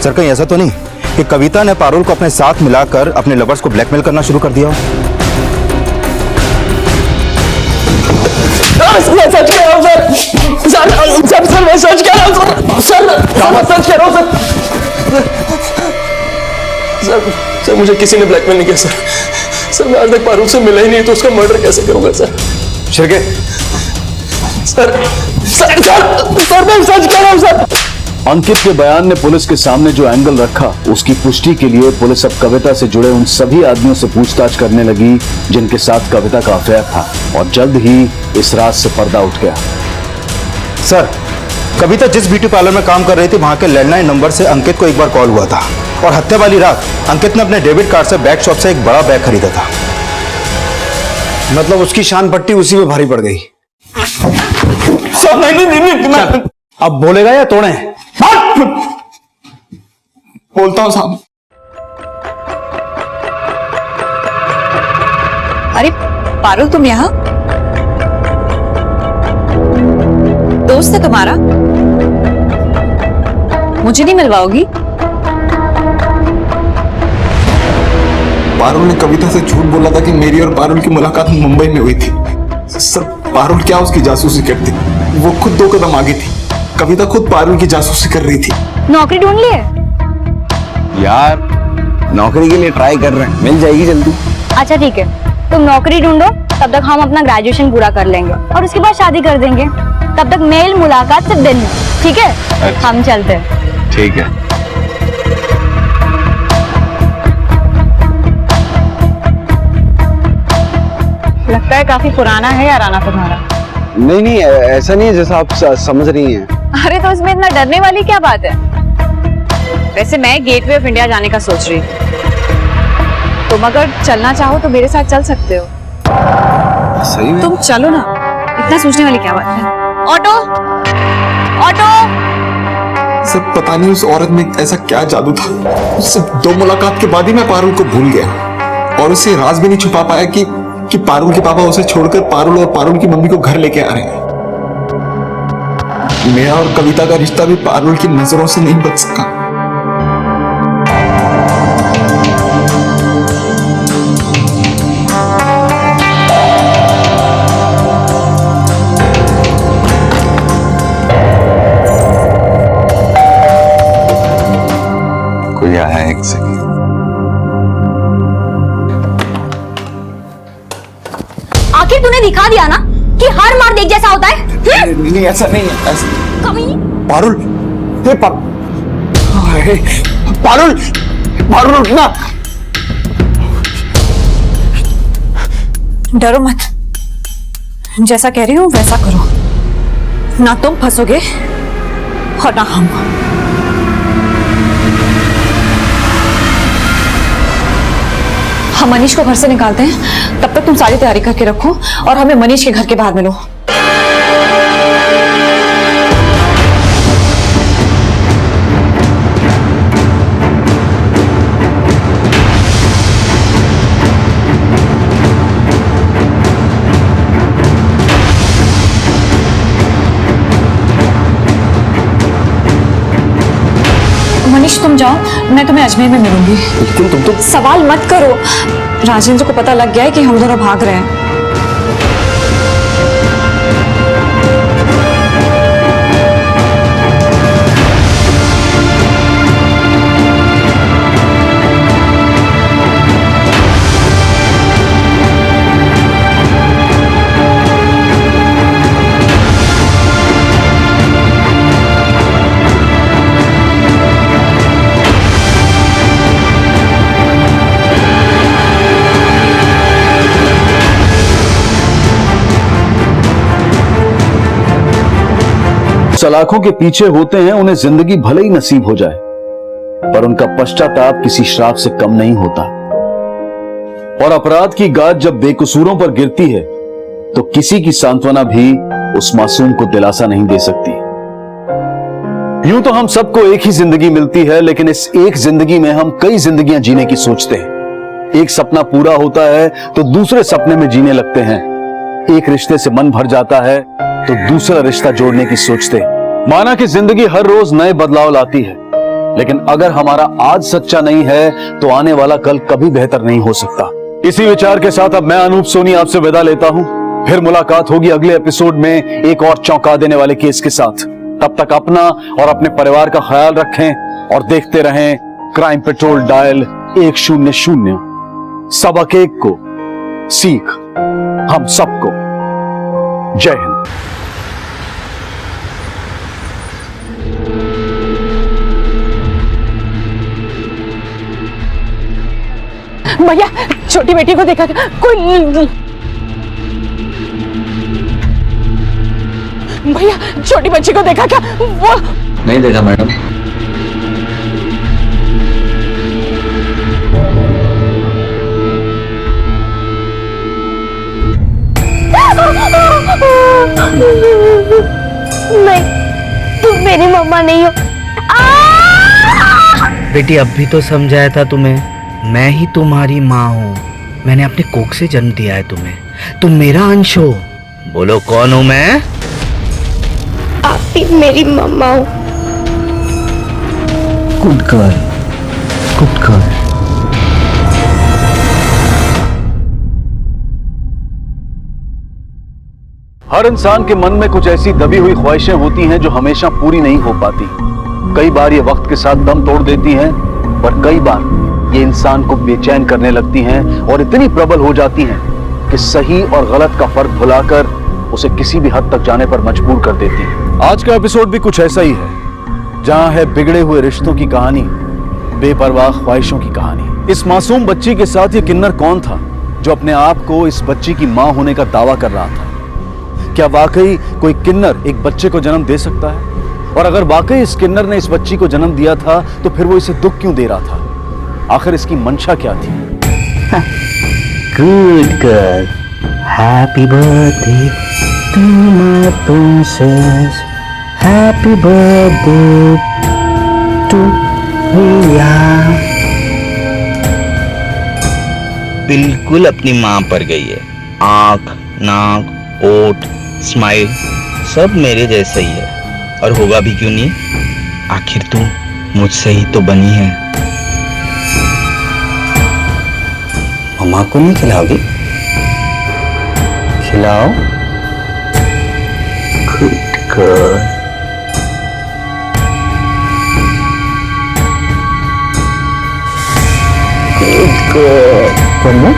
सर कहीं ऐसा तो नहीं कि कविता ने पारुल को अपने साथ मिलाकर अपने लवर्स को ब्लैकमेल करना शुरू कर दिया हो? मैं सच कह रहा हूँ सर, मैं सच कह रहा हूँ सच कह रहा हूँ सर मुझे किसी ने ब्लैकमेल नहीं किया सर मैं आज तक पारुल से मिला ही नहीं, तो उसका मर्डर कैसे करूंगा सर? शिरके, सर मैं सच कह रहा हूँ सर। अंकित के बयान ने पुलिस के सामने जो एंगल रखा, उसकी पुष्टि के लिए पुलिस अब कविता से जुड़े उन सभी आदमियों से पूछताछ करने लगी जिनके साथ कविता का अफेयर था, और जल्द ही इस राज से पर्दा उठ गया। सर कविता जिस ब्यूटी पार्लर में काम कर रही थी वहां के लैंडलाइन नंबर से अंकित को एक बार कॉल हुआ था, और हत्या वाली रात अंकित ने अपने डेबिट कार्ड से बैग शॉप से एक बड़ा बैग खरीदा था। मतलब उसकी शान पट्टी उसी में भारी पड़ गई। नहीं, अब बोलेगा या तोड़े? बोलता हूँ साहब। अरे पारुल, तुम यहाँ? दोस्त है तुम्हारा? मुझे नहीं मिलवाओगी? पारुल ने कविता से झूठ बोला था कि मेरी और पारुल की मुलाकात मुंबई में हुई थी। सर पारुल क्या उसकी जासूसी करती? वो खुद 2 कदम आगे थी। कविता खुद पारुल की जासूसी कर रही थी। नौकरी ढूंढ ली है? यार नौकरी के लिए ट्राई कर रहे हैं, मिल जाएगी जल्दी। अच्छा ठीक है, तुम नौकरी ढूंढो, तब तक हम अपना ग्रेजुएशन पूरा कर लेंगे और उसके बाद शादी कर देंगे। तब तक मेल मुलाकात सिर्फ दिन में, ठीक है? अच्छा। हम चलते हैं। ठीक है। लगता है काफी पुराना है याराना तुम्हारा। नहीं ऐसा नहीं है जैसा आप समझ रही हैं। अरे तो इसमें इतना डरने वाली क्या बात है? वैसे मैं गेटवे ऑफ इंडिया जाने का सोच रही हूँ। तुम अगर चलना चाहो तो मेरे साथ चल सकते हो। सही में? तुम चलो ना, इतना सोचने वाली क्या बात है? Auto auto. सब पता नहीं उस औरत में ऐसा क्या जादू था। उससे 2 मुलाकात के बाद ही मैं पारुल को भूल गया, और उससे राज भी नहीं छुपा पाया कि पारुल के पापा उसे छोड़कर पारुल और पारुल की मम्मी को घर लेके आ रहे हैं। मेरा और कविता का रिश्ता भी पारुल की नजरों से नहीं बच सका। कोई आया है, एक सेकंड। आखिर तूने दिखा दिया ना कि हर मार देख जैसा होता है। नहीं ऐसा नहीं है, ऐसा पारुल, पारुल पारुल उठना। डरो मत, जैसा कह रही हूँ वैसा करो। ना तुम फंसोगे और ना हम। हम मनीष को घर से निकालते हैं, तब तक तुम सारी तैयारी करके रखो और हमें मनीष के घर के बाहर मिलो। ऋषि तुम जाओ, मैं तुम्हें अजमेर में मिलूंगी। लेकिन तुम तो सवाल मत करो, राजेंद्र को पता लग गया है कि हम दोनों भाग रहे हैं। सलाखों के पीछे होते हैं, उन्हें जिंदगी भले ही नसीब हो जाए, पर उनका पश्चाताप किसी श्राप से कम नहीं होता। और अपराध की गाज जब बेकसूरों पर गिरती है तो किसी की सांत्वना भी उस मासूम को दिलासा नहीं दे सकती। यूं तो हम सबको एक ही जिंदगी मिलती है, लेकिन इस एक जिंदगी में हम कई जिंदगियां जीने की सोचते हैं। एक सपना पूरा होता है तो दूसरे सपने में जीने लगते हैं। एक रिश्ते से मन भर जाता है तो दूसरा रिश्ता जोड़ने की सोचते हैं। माना कि जिंदगी हर रोज नए बदलाव लाती है, लेकिन अगर हमारा आज सच्चा नहीं है तो आने वाला कल कभी बेहतर नहीं हो सकता। इसी विचार के साथ अब मैं अनूप सोनी आपसे विदा लेता हूं। फिर मुलाकात होगी अगले एपिसोड में एक और चौंका देने वाले केस के साथ। तब तक अपना और अपने परिवार का ख्याल रखें और देखते रहें क्राइम पेट्रोल डायल 100। सबक एक को सीख हम सबको। जय हिंद। भैया छोटी बेटी को देखा क्या? कोई भैया छोटी बच्ची को देखा क्या? वो नहीं देखा मैडम। नहीं, तुम मेरी मम्मा नहीं हो। बेटी अब भी तो समझाया था तुम्हें, मैं ही तुम्हारी माँ हूँ। मैंने अपने कोख से जन्म दिया है तुम्हें, तुम मेरा अंश हो। बोलो कौन हूँ मैं? आप भी मेरी मम्मा हो। Good girl, good girl. हर इंसान के मन में कुछ ऐसी दबी हुई ख्वाहिशें होती हैं जो हमेशा पूरी नहीं हो पाती। कई बार ये वक्त के साथ दम तोड़ देती हैं, पर कई बार ये इंसान को बेचैन करने लगती हैं और इतनी प्रबल हो जाती हैं कि सही और गलत का फर्क भुलाकर उसे किसी भी हद तक जाने पर मजबूर कर देती है। आज का एपिसोड भी कुछ ऐसा ही है, जहां है बिगड़े हुए रिश्तों की कहानी, बेपरवाह ख्वाहिशों की कहानी। इस मासूम बच्ची के साथ ये किन्नर कौन था जो अपने आप को इस बच्ची की मां होने का दावा कर रहा था? क्या वाकई कोई किन्नर एक बच्चे को जन्म दे सकता है? और अगर वाकई इस किन्नर ने इस बच्ची को जन्म दिया था तो फिर वो इसे दुख क्यों दे रहा था? आखिर इसकी मंशा क्या थी? Good girl, happy birthday to my princess, happy birthday to Riya. बिल्कुल अपनी माँ पर गई है। आंख, नाक, ओठ, स्माइल सब मेरे जैसा ही है, और होगा भी क्यों नहीं? आखिर तू मुझसे ही तो बनी है। मम्मा को नहीं खिलाओगी? खिलाओ। Good girl. Good girl.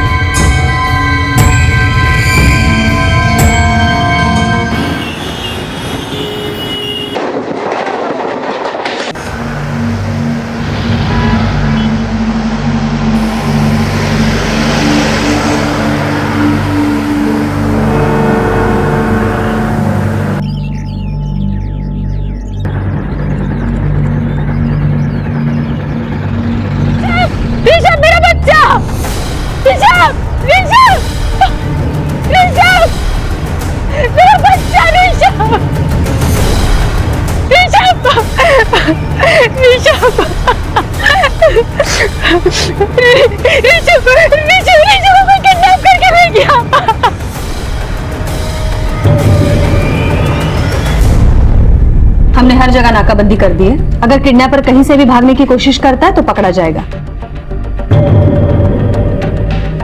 हमने हमने हर जगह नाकाबंदी कर दी है। अगर किडनैपर कहीं से भी भागने की कोशिश करता है तो पकड़ा जाएगा।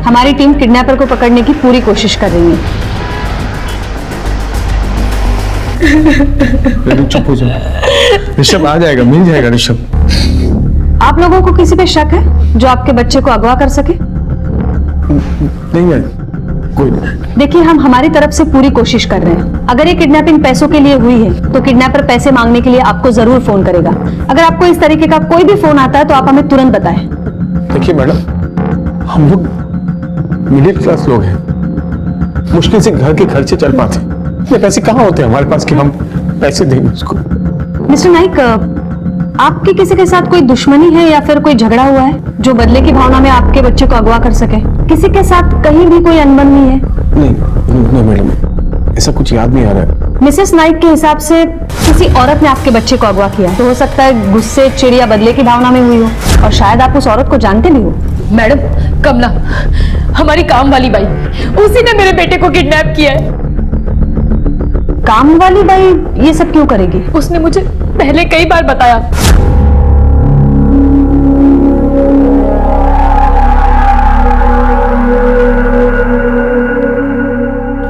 हमारी टीम किडनैपर को पकड़ने की पूरी कोशिश कर रही है। चुप हो जाओ। ऋषभ आ जाएगा, मिल जाएगा ऋषभ। आप लोगों को किसी पे शक है जो आपके बच्चे को अगवा कर सके? नहीं मैडम, कोई नहीं। देखिए, हम हमारी तरफ से पूरी कोशिश कर रहे हैं। अगर ये किडनैपिंग पैसों के लिए हुई है तो किडनैपर पैसे मांगने के लिए आपको जरूर फोन करेगा। अगर आपको इस तरीके का कोई भी फोन आता है तो आप हमें तुरंत बताएं। देखिए मैडम, हम लोग मिडिल क्लास लोग हैं, मुश्किल से घर के खर्चे चल पाते। ये पैसे कहाँ होते हैं हमारे पास कि हम पैसे देंगे उसको। मिस्टर नाइक, आपकी किसी के साथ कोई दुश्मनी है या फिर कोई झगड़ा हुआ है जो बदले की भावना में आपके बच्चे को अगवा कर सके? किसी के साथ कहीं भी कोई अनबन नहीं है? नहीं मैडम, ऐसा कुछ याद नहीं आ रहा है। मिसेस नाइक के हिसाब से किसी औरत ने आपके बच्चे को अगवा किया, तो हो सकता है गुस्से, चिढ़ या बदले की भावना में हुई हो, और शायद आप उस औरत को जानते भी हो। मैडम, कमला, हमारी काम वाली बाई, उसी ने मेरे बेटे को किडनैप किया है। काम वाली बाई ये सब क्यों करेगी? उसने मुझे पहले कई बार बताया।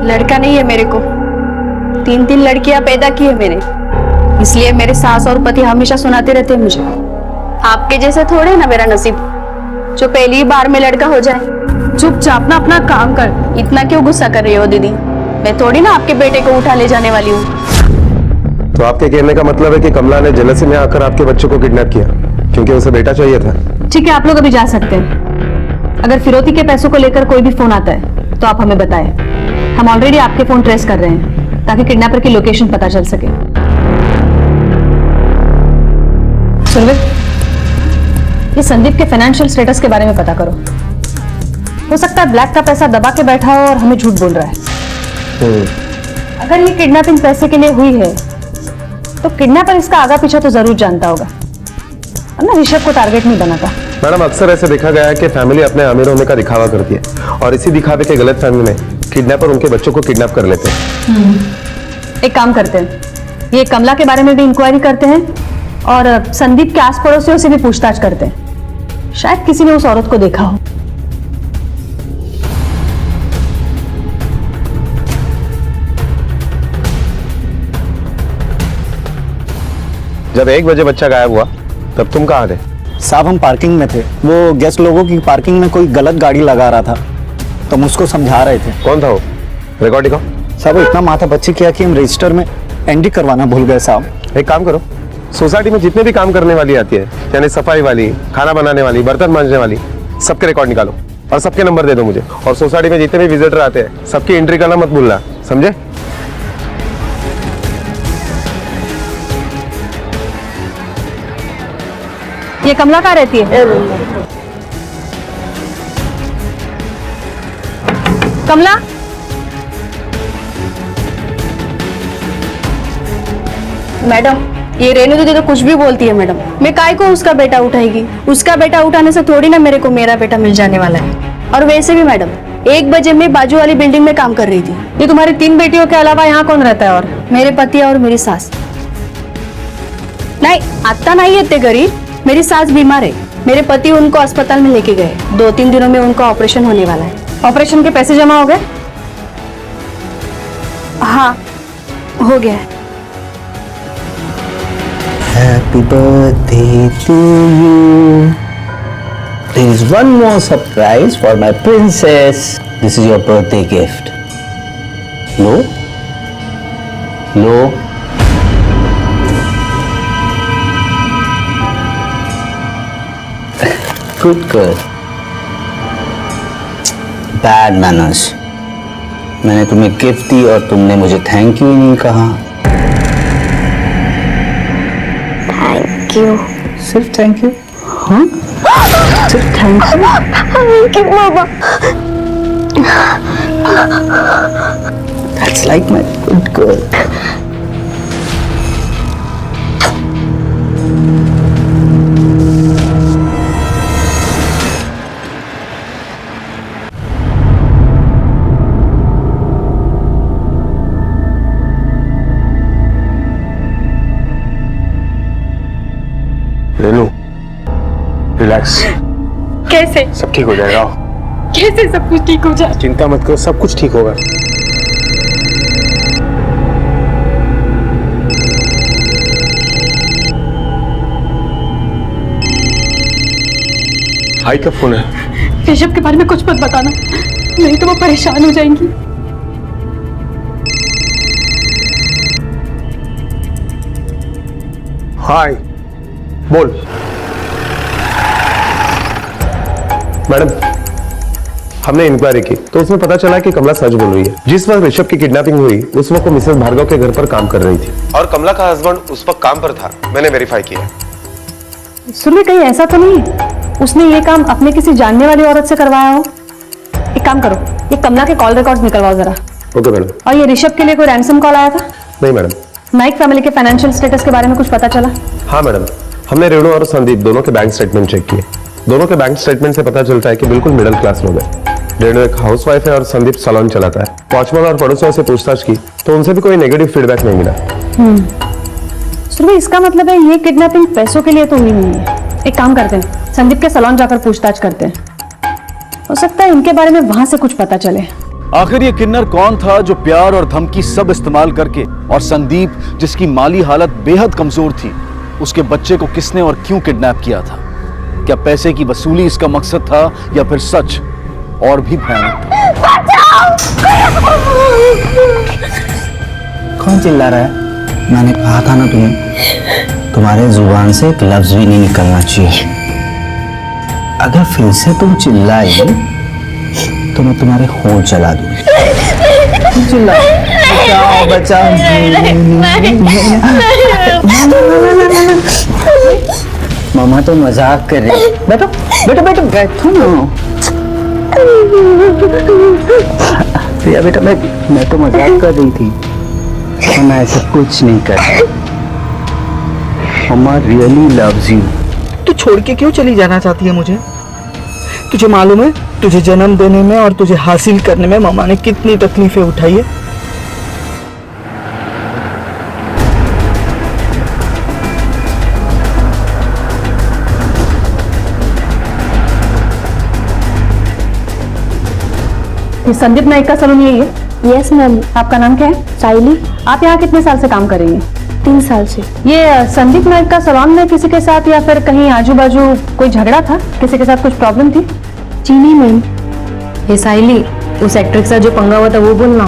लड़का नहीं है मेरे को, 3 लड़कियां पैदा की है मैंने, इसलिए मेरे सास और पति हमेशा सुनाते रहते हैं मुझे, आपके जैसे थोड़े ना मेरा नसीब जो पहली बार में लड़का हो जाए। चुपचाप ना अपना काम कर। इतना क्यों गुस्सा कर रही हो दीदी? मैं थोड़ी ना आपके बेटे को उठा ले जाने वाली हूँ। तो आपके कहने का मतलब है कि कमला ने जेलसी में आकर आपके बच्चे को किडनैप किया क्योंकि उसे बेटा चाहिए था? ठीक है, आप लोग अभी जा सकते हैं। अगर फिरौती के पैसों को लेकर कोई भी फोन आता है तो आप हमें बताएं। हम ऑलरेडी आपके फोन ट्रेस कर रहे हैं ताकि किडनैपर की लोकेशन पता चल सके। सुरवीर, ये संदीप के फाइनेंशियल स्टेटस के बारे में पता करो। हो सकता है ब्लैक का पैसा दबा के बैठा हो और हमें झूठ बोल रहा है। अगर ये किडनैपिंग पैसे के लिए हुई है तो किडनैपर इसका आगा पीछा तो जरूर जानता होगा, वरना ऋषभ को टारगेट नहीं बनाता। मैडम, अक्सर ऐसे देखा गया है कि फैमिली अपने अमीर होने का दिखावा करती है और इसी दिखावे के गलत फहमी में किडनैपर उनके बच्चों को किडनैप कर लेते हैं। एक काम करते हैं, ये कमला के बारे में भी इंक्वायरी करते हैं और संदीप के आस पड़ोसियों से भी पूछताछ करते हैं। शायद किसी ने उस औरत को देखा हो। जब 1 बजे बच्चा गायब हुआ तब तुम कहाँ थे? साहब, हम पार्किंग में थे। वो गेस्ट लोगों की पार्किंग में कोई गलत गाड़ी लगा रहा था तो हम उसको समझा रहे थे। कौन था वो? रिकॉर्ड दिखाओ। साहब, इतना माथा पच्ची किया कि हम रजिस्टर में एंट्री करवाना भूल गए साहब। एक काम करो, सोसाइटी में जितने भी काम करने वाली आती है, यानी सफाई वाली, खाना बनाने वाली, बर्तन मांजने वाली, सबके रिकॉर्ड निकालो और सबके नंबर दे दो मुझे। और सोसाइटी में जितने भी विजिटर आते हैं सबकी एंट्री करना मत भूलना, समझे? ये कमला कहाँ रहती है? कमला, मैडम, ये रेनू दीदी तो कुछ भी बोलती है मैडम। मैं काय को उसका बेटा उठाएगी? उसका बेटा उठाने से थोड़ी ना मेरे को मेरा बेटा मिल जाने वाला है। और वैसे भी मैडम, 1 बजे मैं बाजू वाली बिल्डिंग में काम कर रही थी। ये तुम्हारी 3 बेटियों के अलावा यहाँ कौन रहता है? और मेरे पति और मेरी सास। नहीं, आता नहीं है घरी। मेरी सास बीमार है, मेरे पति उनको अस्पताल में लेके गए। 2-3 दिनों में उनका ऑपरेशन होने वाला है। ऑपरेशन के पैसे जमा हो गए? हाँ, हो गया है। Happy birthday to you. There is one more surprise for my princess. This is your birthday gift. Low, low. Good girl. Bad manners. मैंने तुम्हें गिफ्ट दी और तुमने मुझे थैंक यू ही नहीं कहा। Thank you. सिर्फ थैंक यू? हाँ? सिर्फ thank you? Thank you Baba. That's like my good girl. Relax, कैसे सब ठीक हो जाएगा। कैसे सब कुछ ठीक हो जाए? चिंता मत करो, सब कुछ ठीक होगा। भाई का फोन है। ऋषभ के बारे में कुछ मत बताना, नहीं तो वो परेशान हो जाएंगी। हाय, बोल। मैडम, हमने इंक्वायरी की तो उसमें पता चला कि कमला सच बोल रही है। जिस वक्त ऋषभ की किडनैपिंग हुई उस वक्त वो मिसेस भार्गव के घर पर काम कर रही थी और कमला का हस्बैंड उस वक्त काम पर था। मैंने वेरीफाई किया। सुनिए, कहीं ऐसा तो नहीं उसने ये काम अपने किसी जानने वाली औरत से करवाया हो? एक काम करो, ये कमला के कॉल रिकॉर्ड्स निकलवाओ जरा। Okay madam. और ये ऋषभ के लिए कोई रैंसम कॉल आया था? नहीं मैडम। नाइक फैमिली के फाइनेंशियल स्टेटस के बारे में कुछ पता चला? हाँ मैडम, हमने रेणु और संदीप दोनों के बैंक स्टेटमेंट चेक किए। दोनों के बैंक स्टेटमेंट से पता चलता है कि बिल्कुल मिडिल क्लास लोग हैं। रेणु एक हाउसवाइफ है और संदीप सैलून चलाता है। वॉचमैन और पड़ोसियों से पूछताछ की तो उनसे भी कोई नेगेटिव फीडबैक नहीं मिला। सुनिए, इसका मतलब है ये किडनैपिंग पैसों के लिए तो हुई नहीं है। एक काम करते हैं, संदीप के सैलून जाकर पूछताछ करते हैं, हो सकता है इनके बारे में वहां से कुछ पता चले। आखिर ये किन्नर कौन था जो प्यार और धमकी सब इस्तेमाल करके, और संदीप जिसकी माली हालत बेहद कमजोर थी, उसके बच्चे को किसने और क्यों किडनैप किया था? क्या पैसे की वसूली इसका मकसद था या फिर सच और भी भयानक था? कौन चिल्ला रहा है? मैंने कहा था ना तुम्हें, तुम्हारे जुबान से एक लफ्ज भी नहीं निकलना चाहिए। अगर फिर से तुम चिल्लाई तो मैं तुम्हारे होंठ जला दूंगी। चिल्ला, बचाओ बचाओ। मामा तो मजाक कर रही है। बैठो बैठो बैठो बैठो ना। प्रिया बेटा, मैं तो मजाक कर रही थी, मैं ऐसा कुछ नहीं कर रहा। मम्मा रियली लव्स यू। तू छोड़ के क्यों चली जाना चाहती है मुझे? तुझे मालूम है तुझे जन्म देने में और तुझे हासिल करने में मम्मा ने कितनी तकलीफें उठाई है। ये संदीप नाइक का सलून यही है? Yes ma'am. आपका नाम क्या है? साइली। आप यहाँ कितने साल से काम कर रही हैं? 3 साल से। ये संदीप नाइक का सलून में किसी के साथ या फिर कहीं आजू बाजू कोई झगड़ा था? किसी के साथ कुछ प्रॉब्लम थी? जी नहीं मैम। ये साइली, उस एक्टर के साथ जो पंगा हुआ था वो बोलना।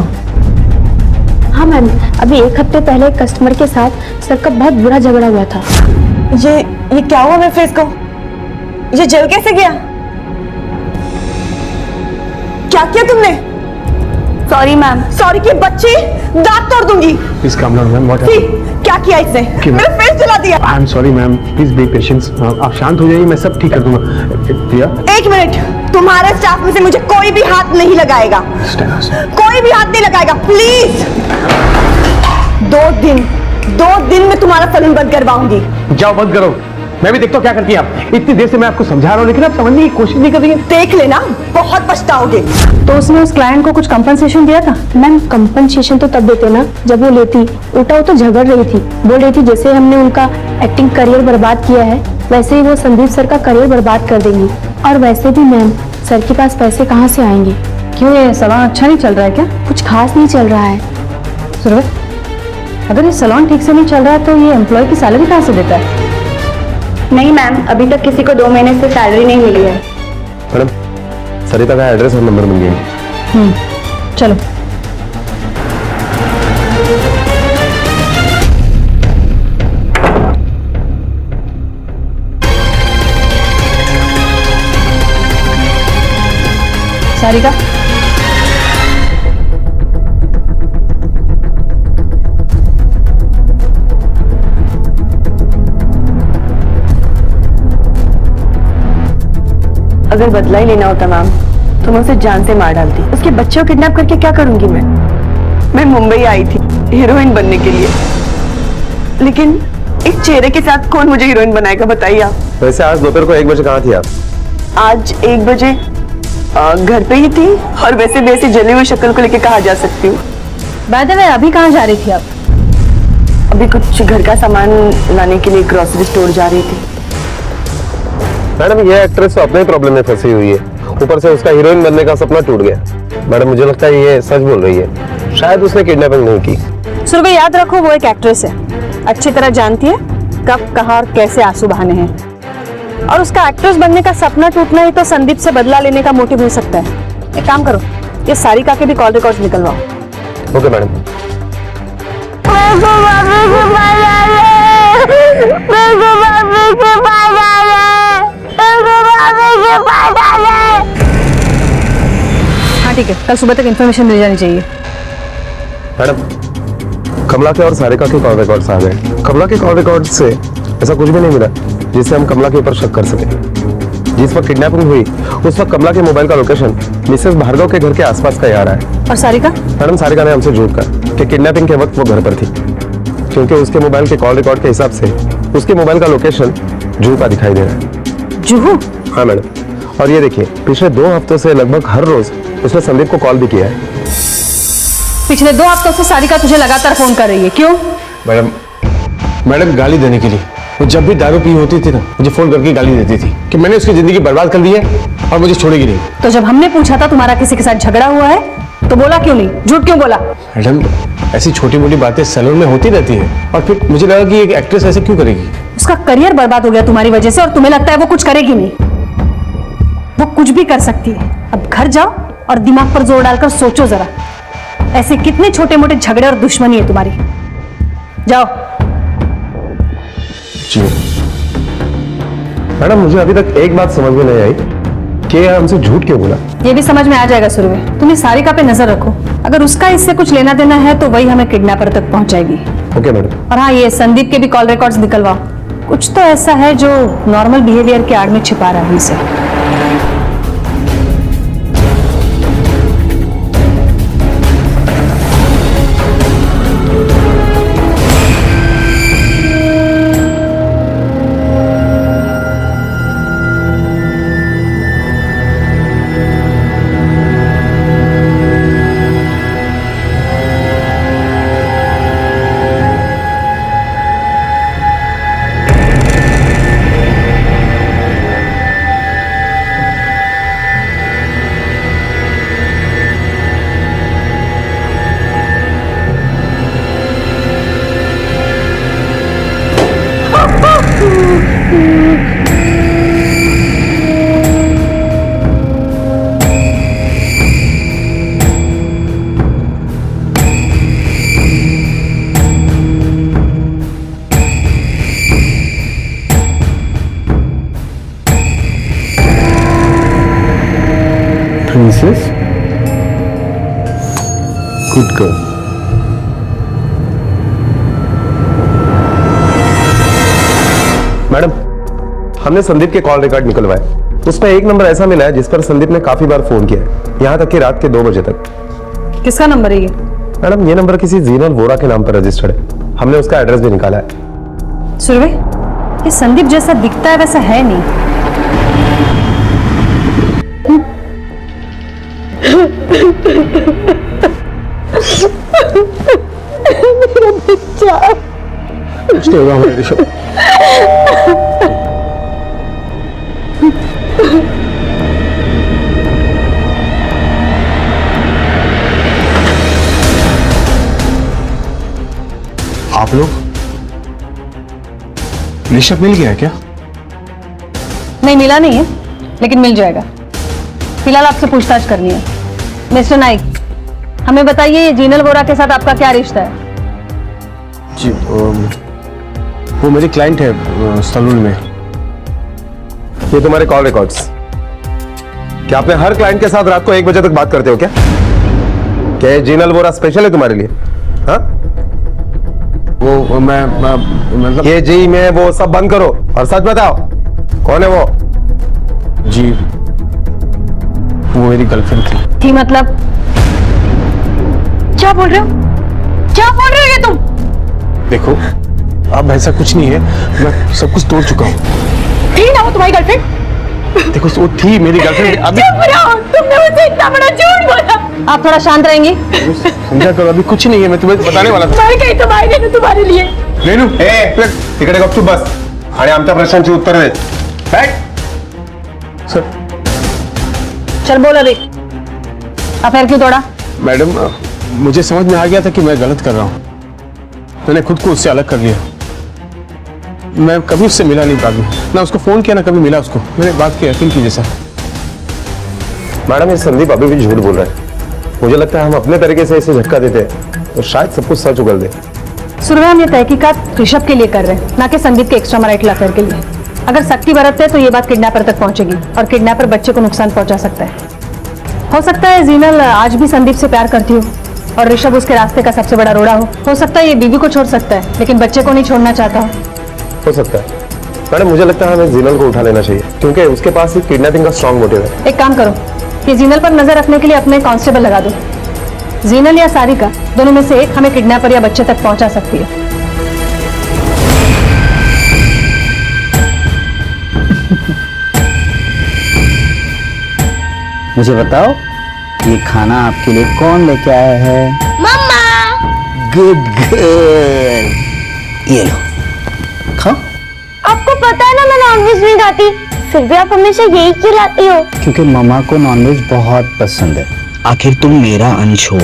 हाँ मैम, अभी 1 हफ्ते पहले एक कस्टमर के साथ सर का बहुत बुरा झगड़ा हुआ था। ये क्या हुआ मेरे फेस को? ये जल कैसे गया? क्या किया तुमने? Sorry ma'am. सॉरी की बच्ची, दांत तोड़ दूंगी। Please calm down ma'am. What क्या किया इसने? मेरा फेस जला दिया। I am sorry ma'am, please be patience. आप शांत हो जाइए, मैं सब ठीक कर दूंगा। प्रिया, 1 मिनट, तुम्हारे स्टाफ में से मुझे कोई भी हाथ नहीं लगाएगा। कोई भी हाथ नहीं लगाएगा, प्लीज। 2 दिन में तुम्हारा सलून बंद करवाऊंगी। जाओ बंद करो, मैं भी देखता हूँ क्या करती है आप। इतनी देर से मैं आपको समझा रहा हूँ लेकिन आप समझने की कोशिश नहीं कर रही है। देख लेना, बहुत पछताओगे। तो उसने उस क्लाइंट को कुछ कंपनसेशन दिया था? मैम, कंपनसेशन तो तब देते ना जब वो लेती। उल्टा वो तो झगड़ रही थी, बोल रही थी जैसे हमने उनका एक्टिंग करियर बर्बाद किया है वैसे ही वो संदीप सर का करियर बर्बाद कर देंगी। और वैसे भी मैम, सर के पास पैसे कहाँ से आएंगे? क्यों, ये सलून अच्छा नहीं चल रहा है क्या? कुछ खास नहीं चल रहा है। सुरभि, अगर ये सलून ठीक से नहीं चल रहा है तो ये एम्प्लॉय की सैलरी कहाँ से देता है? नहीं मैम, अभी तक किसी को 2 महीने से सैलरी नहीं मिली है। मैडम, सरिता का एड्रेस और नंबर मिल गया। चलो। सारिका, अगर बदला ही लेना होता मैम तो मैं उसे जान से मार डालती। उसके बच्चे को किडनैप करके क्या करूंगी मैं मुंबई आई थी हीरोइन बनने के लिए, लेकिन इस चेहरे के साथ कौन मुझे हीरोइन बनाएगा बताइए आप। वैसे आज दोपहर को 1 बजे कहाँ थी आप? आज 1 बजे घर पे ही थी, और वैसे भी ऐसी जली हुई शक्ल को लेके कहाँ जा सकती हूँ। बाय द वे, अभी कहाँ जा रही थी आप? अभी कुछ घर का सामान लाने के लिए ग्रोसरी स्टोर जा रही थी। मैडम ये एक्ट्रेस तो अपने ही प्रॉब्लम में फंसी हुई है, ऊपर से उसका हीरोइन बनने का सपना टूट गया। मैडम मुझे लगता है ये सच बोल रही है, शायद उसने किडनैपिंग नहीं की। सुरभि याद रखो वो एक एक्ट्रेस है, अच्छी तरह जानती है कब कहाँ और कैसे आंसू बहाने हैं, और उसका एक्ट्रेस बनने का सपना टूटना ही तो संदीप से बदला लेने का मोटिव हो सकता है। एक काम करो, ये सारिका के भी कॉल रिकॉर्ड्स निकलवाओ। Okay madam. हाँ ठीक है, कल सुबह तक इन्फॉर्मेशन मिल जानी चाहिए। मैडम कमला के और सारिका के कॉल रिकॉर्ड्स आ गए। कमला के कॉल रिकॉर्ड से ऐसा कुछ भी नहीं मिला जिससे हम कमला के ऊपर शक कर सके। जिस वक्त किडनैपिंग हुई उस वक्त कमला के मोबाइल का लोकेशन मिसेस भार्गव के घर के आसपास का ही आ रहा है। और सारिका? मैडम सारिका ने हमसे झूठ कहा कि किडनैपिंग के वक्त वो घर पर थी, क्योंकि उसके मोबाइल के कॉल रिकॉर्ड के हिसाब से उसके मोबाइल का लोकेशन जुहू का दिखाई दे रहा है। जुहू? हाँ मैडम, और ये देखिए पिछले 2 हफ्तों से लगभग हर रोज उसने संदीप को कॉल भी किया है। पिछले 2 हफ्तों से सारिका तुझे लगातार फोन कर रही है, क्यों? मैडम गाली देने के लिए। वो जब भी दारू पी होती थी ना, मुझे फोन करके गाली देती थी कि मैंने उसकी जिंदगी बर्बाद कर दी है और मुझे छोड़ेगी नहीं। तो जब हमने पूछा था तुम्हारा किसी के साथ झगड़ा हुआ है तो बोला क्यों नहीं, झूठ क्यों बोला? मैडम ऐसी छोटी मोटी बातें सैलून में होती रहती है, और फिर मुझे लगा कि एक एक्ट्रेस ऐसे क्यों करेगी। उसका करियर बर्बाद हो गया तुम्हारी वजह से, और तुम्हें लगता है वो कुछ करेगी नहीं। वो कुछ भी कर सकती है। अब घर जाओ और दिमाग पर जोर डालकर सोचो जरा, ऐसे कितने छोटे मोटे झगड़े और दुश्मनी है तुम्हारी। जाओ। जी मैडम, मुझे अभी तक एक बात समझ में नहीं आई कि हमसे झूठ क्यों बोला। ये भी समझ में आ जाएगा सुरभि। तुम्हें सारिका पे नजर रखो, अगर उसका इससे कुछ लेना देना है तो वही हमें किडनैपर तक पहुंचाएगी। Okay madam. और हाँ, ये संदीप के भी कॉल रिकॉर्ड्स निकलवाओ। कुछ तो ऐसा है जो नॉर्मल बिहेवियर के आड़ में छिपा रहा है इसे। Princess? Good girl. मैडम हमने संदीप के कॉल रिकॉर्ड निकलवाए, उसमें एक नंबर ऐसा मिला है जिस पर संदीप ने काफी बार फोन किया है, यहाँ तक कि रात के 2 बजे तक। किसका नंबर है ये? मैडम ये नंबर किसी जीनल वोरा के नाम पर रजिस्टर्ड है, हमने उसका एड्रेस भी निकाला है। सुरभि, ये संदीप जैसा दिखता है वैसा है नहीं। मेरा बच्चा। कुछ नहीं होगा हमारे ऋषभ। आप लोग? ऋषभ मिल गया क्या? नहीं, मिला नहीं है, लेकिन मिल जाएगा। फिलहाल आपसे पूछताछ करनी है। मिस्टर नाइक, हमें बताइए ये जीनल वोरा के साथ आपका क्या रिश्ता है? जी वो मेरी क्लाइंट है सलून में। ये तुम्हारे कॉल रिकॉर्ड्स। क्या आपने हर क्लाइंट के साथ रात को 1 बजे तक बात करते हो क्या? क्या ये जीनल वोरा स्पेशल है तुम्हारे लिए? हाँ? वो मैं मतलब ये जी में वो सब बंद करो और सच बताओ, कौन है वो? जी वो मेरी गर्लफ्रेंड थी। थी मतलब? क्या बोल रहे हो? क्या बोल रहे हो ये तुम? देखो अब ऐसा कुछ नहीं है, मैं सब कुछ तोड़ चुका हूँ। थी ना वो तुम्हारी गर्लफ्रेंड? देखो वो थी मेरी गर्लफ्रेंड। अभी तुमने मुझे इतना बड़ा झूठ बोला। आप थोड़ा शांत रहेंगी? समझा करो, अभी कुछ नहीं है, मैं तुम्हें बताने वाला था। मैं कहीं तुम्हारे तुम्हारे लिए रेनू, तिकडे गपचूप बस आणि आमच्या प्रश्नांची उत्तर दे। बैठ। सर। चल बोल अभी, अफेयर क्यों तोड़ा? मैडम, मुझे समझ में आ गया था कि मैं गलत कर रहा हूँ। मैंने खुद को उससे अलग कर लिया। मैं कभी उससे मिला नहीं बाबू, ना उसको फोन किया ना कभी मिला उसको। मैंने बात की, यकीन कीजिए सर। मैडम, ये संदीप अभी भी झूठ बोल रहा है। मुझे लगता है हम अपने तरीके से इसे झटका देते हैं तो शायद सब कुछ सच उगल दे। सुरभि, हम ये तहकीकात ऋषभ के लिए कर रहे हैं, ना कि संदीप के एक्स्ट्रा मैरिटल अफेयर के लिए। अगर सख्ती बरतते तो ये बात किडनैपर तक पहुंचेगी और किडनैपर बच्चे को नुकसान पहुंचा सकता है। हो सकता है जीनल आज भी संदीप से प्यार करती हो और ऋषभ उसके रास्ते का सबसे बड़ा रोड़ा हो सकता है ये बीवी को छोड़ सकता है लेकिन बच्चे को नहीं छोड़ना चाहता हो सकता है। मैडम, मुझे लगता है हमें जीनल को उठा लेना चाहिए क्योंकि उसके पास एक किडनैपिंग का स्ट्रॉन्ग मोटिव है। एक काम करो, ये जीनल पर नजर रखने के लिए अपने कांस्टेबल लगा दो। जीनल या सारिका, दोनों में से एक हमें किडनैपर या बच्चे तक पहुंचा सकती है। मुझे बताओ, ये खाना आपके लिए कौन लेके आया है? मम्मा। गुड गुड, ये लो खाओ। आपको पता है ना मैं नॉनवेज नहीं खाती, फिर भी आप हमेशा यही क्यों लाती हो? क्योंकि मम्मा को नॉनवेज बहुत पसंद है। आखिर तुम मेरा अंश हो,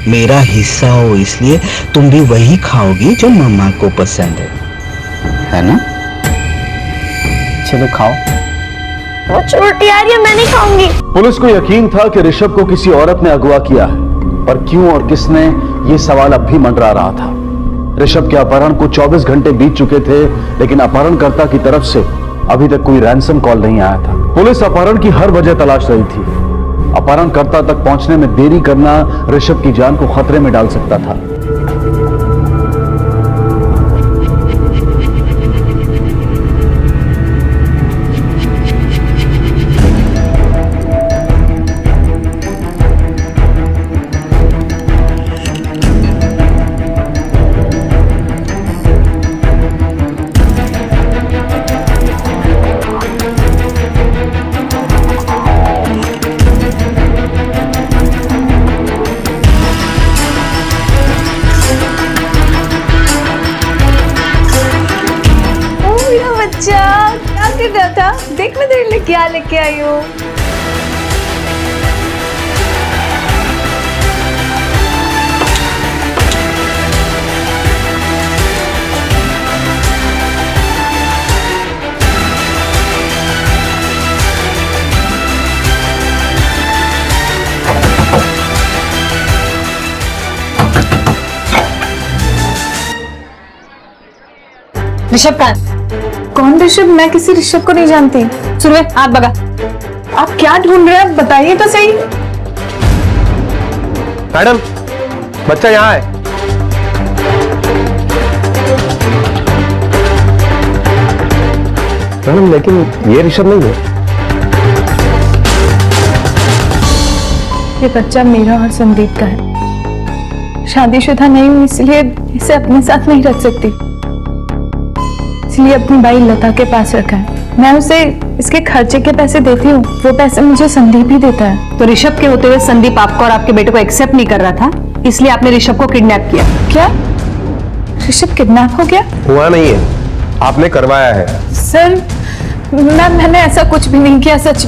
मेरा हिस्सा हो, इसलिए तुम भी वही खाओगी जो मम्मा को पसंद है ना? चलो खाओ। वो छोटी यार, ये मैं नहीं खाऊंगी। पुलिस को यकीन था कि ऋषभ को किसी औरत ने अगवा किया है, पर क्यों और किसने, ये सवाल अब भी मंडरा रहा था। ऋषभ के अपहरण को 24 घंटे बीत चुके थे लेकिन अपहरणकर्ता की तरफ से अभी तक कोई रैंसम कॉल नहीं आया था। पुलिस अपहरण की हर वजह तलाश रही थी। अपहरणकर्ता तक पहुंचने में देरी करना ऋषभ की जान को खतरे में डाल सकता था। क्या कर रहा था? देख मैं तेरे लिए क्या लेके आई हूँ। ऋषभ का कौन ऋषभ? मैं किसी ऋषभ को नहीं जानती। सुरभि, हाथ भगा। आप क्या ढूंढ रहे हैं बताइए तो सही। मैडम, बच्चा यहाँ है। मैडम, लेकिन ये ऋषभ नहीं है। ये बच्चा मेरा और संदीप का है। शादीशुदा नहीं हूँ इसलिए इसे अपने साथ नहीं रख सकती, इसलिए अपनी भाई लता के पास रखा है। मैं उसे इसके खर्चे के पैसे देती हूँ, वो पैसे मुझे संदीप ही देता है। तो ऋषभ के होते हुए संदीप आपको और आपके बेटे को एक्सेप्ट नहीं कर रहा था, इसलिए आपने ऋषभ को किडनैप किया। क्या ऋषभ किडनैप हो गया? हुआ नहीं है, आपने करवाया है। सर, मैंने ऐसा कुछ भी नहीं किया। सच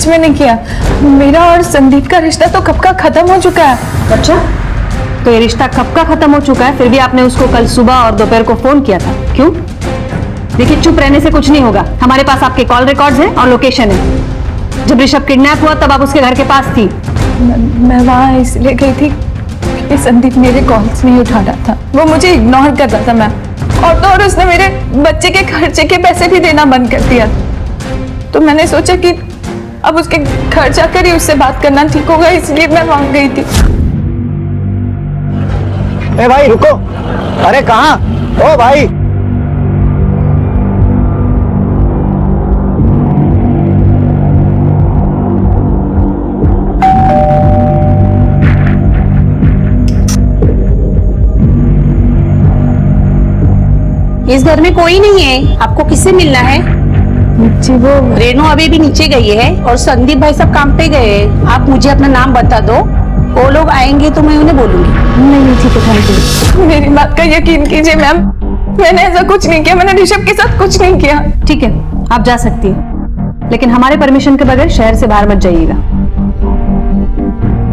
में नहीं किया। मेरा और संदीप का रिश्ता तो कब का खत्म हो चुका है। अच्छा, तो ये रिश्ता कब का खत्म हो चुका है, फिर भी आपने उसको कल सुबह और दोपहर को फोन किया था, क्यों? देखिए, चुप रहने से कुछ नहीं होगा। हमारे पास आपके कॉल रिकॉर्ड्स हैं और लोकेशन है। जब ऋषभ किडनैप हुआ तब आप उसके घर के पास थी। मैं वहाँ इसलिए गई थी कि संदीप मेरे कॉल्स नहीं उठा रहा था, वो मुझे इग्नोर कर रहा था मैम। और तो और उसने मेरे बच्चे के खर्चे के पैसे भी देना बंद कर दिया। तो मैंने सोचा कि अब उसके घर जाकर ही उससे बात करना ठीक होगा, इसलिए मैं वहां गई थी। ए भाई रुको, अरे कहाँ? ओ भाई, इस घर में कोई नहीं है, आपको किससे मिलना है? जी वो रेनू अभी भी नीचे गई है और संदीप भाई सब काम पे गए हैं। आप मुझे अपना नाम बता दो, वो लोग आएंगे तो मैं उन्हें बोलूंगी। नहीं ठीक है, थैंक यू। मेरी बात का यकीन कीजिए मैम, मैंने ऐसा कुछ नहीं किया। मैंने ऋषभ के साथ कुछ नहीं किया। ठीक है, आप जा सकती हैं, लेकिन हमारे परमिशन के बगैर शहर से बाहर मत जाइएगा।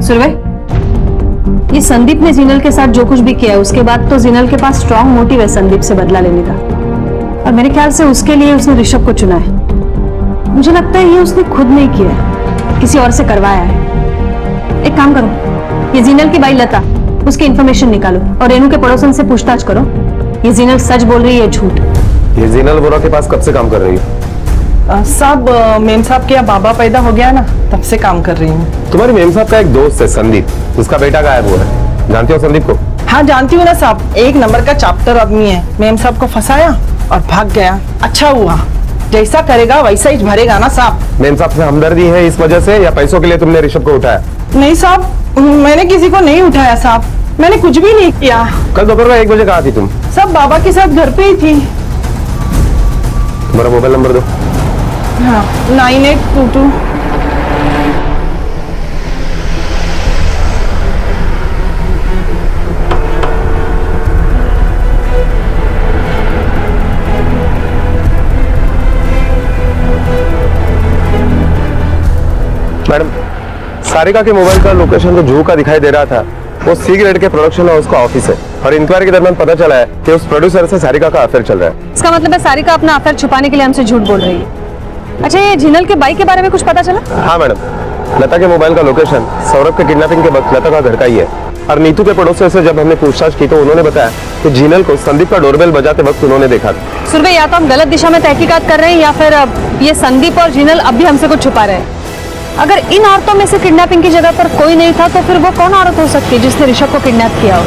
सुरवे, ये संदीप ने जिनल के साथ जो कुछ भी किया है उसके बाद तो जिनल के पास स्ट्रांग मोटिव है संदीप से बदला लेने का, और मेरे ख्याल से उसके लिए उसने ऋषभ को चुना है। मुझे लगता है ये उसने खुद नहीं किया है, किसी और से करवाया है। एक काम करो, ये जिनल की बाई लता, उसकी इंफॉर्मेशन निकालो और रेनू के पड़ोसन से पूछताछ करो। ये जिनल सच बोल रही है झूठ? ये जिनल वोरा के पास कब से काम कर रही है? साहब, मेम साहब के यहाँ बाबा पैदा हो गया ना, तब से काम कर रही हूँ। तुम्हारी मेम साहब का एक दोस्त है संदीप, उसका बेटा गायब हुआ है, जानती हो संदीप को? हाँ जानती हूँ ना साहब, एक नंबर का चैप्टर आदमी है। मेम साहब को फंसाया और भाग गया। अच्छा हुआ, जैसा करेगा वैसा ही भरेगा ना साहब। मेम साहब से हमदर्दी है इस वजह से, या पैसों के लिए तुमने ऋषभ को उठाया? नहीं साहब, मैंने किसी को नहीं उठाया साहब, मैंने कुछ भी नहीं किया। कल दोपहर में 1 बजे कहाँ थी तुम? सब बाबा के साथ घर पे ही थी। मेरा मोबाइल नंबर दो। हाँ, 9822। मैडम, सारिका के मोबाइल का लोकेशन जो जू का दिखाई दे रहा था वो सी ग्रेड के प्रोडक्शन हाउस का ऑफिस है, और इंक्वायरी के दरमियान पता चला है कि उस प्रोड्यूसर से सारिका का अफेयर चल रहा है। इसका मतलब है सारिका अपना अफेयर छुपाने के लिए हमसे झूठ बोल रही है। अच्छा, ये जिनल के बाइक के बारे में कुछ पता चला? हाँ मैडम, लता के मोबाइल का लोकेशन सौरभ के किडनैपिंग के वक्त लता का घर का ही है, और नीतू के पड़ोसी से जब हमने पूछताछ की तो उन्होंने बताया कि जिनल को संदीप का डोरबेल बजाते वक्त उन्होंने देखा था। सुरभि, या तो हम गलत दिशा में तहकीकात कर रहे हैं या फिर अब ये संदीप और जिनल अब भी हमसे कुछ छुपा रहे हैं। अगर इन औरतों में से किडनैपिंग की जगह पर कोई नहीं था तो फिर वो कौन औरत हो सकती है जिसने ऋषभ को किडनैप किया हो?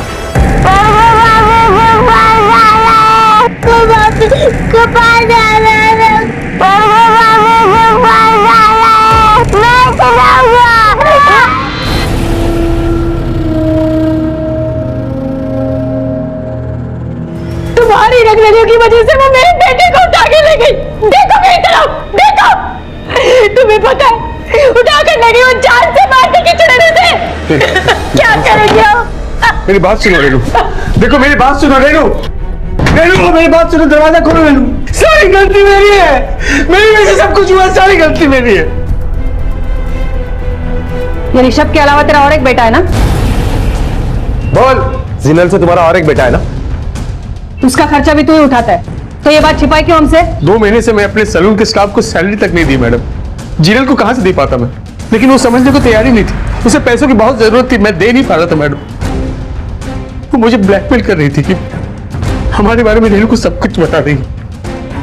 तुम्हारी रगड़ियों की वजह से वो मेरे बेटे को उठा के ले गई। देखो मेरी तरफ, देखो। तुम्हें पता है, उठाकर लगी वो जान से मारने की चिड़ने से। क्या करेंगे आप? मेरी बात सुनो रेनू, देखो मेरी बात सुनो रेनू, रेनू मेरी बात सुनो, दरवाजा खोलो रेनू। सारी गलती मेरी है, मेरी वजह से सब कुछ हुआ, सारी गलती मेरी है। ये ऋषभ के अलावा तेरा और एक बेटा है ना? बोल, जिनल से तुम्हारा और एक बेटा है ना? उसका खर्चा भी तू ही उठाता है, तो ये बात छिपाई क्यों हमसे? 2 महीने से मैं अपने सैलून के स्टाफ को सैलरी तक नहीं दी मैडम। जिनल को कहां से दे पाता मैं, लेकिन वो समझने को तैयार ही नहीं थी। उसे पैसों की बहुत जरूरत थी, मैं दे नहीं पा रहा था मैडम। वो मुझे ब्लैकमेल कर रही थी कि हमारे बारे में रेनू को सब कुछ बता देगी।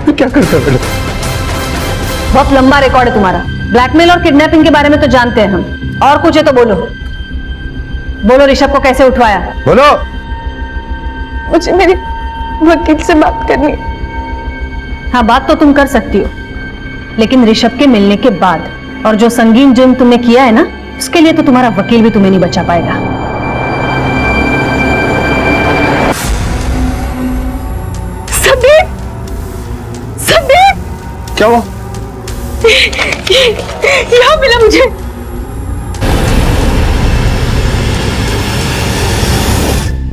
मैं क्या करता मैडम? बहुत लंबा रिकॉर्ड है तुम्हारा। ब्लैकमेल और किडनैपिंग के बारे में तो जानते हैं हम, और कुछ है तो बोलो। बोलो, ऋषभ को कैसे उठवाया? बोलो। मुझे मेरी वकील से बात करनी। हाँ, बात तो तुम कर सकती हो, लेकिन ऋषभ के मिलने के बाद, और जो संगीन जुर्म तुमने किया है ना, उसके लिए तो तुम्हारा वकील भी तुम्हें नहीं बचा पाएगा। संदीप, संदीप, क्या हुआ? यहाँ मिला मुझे।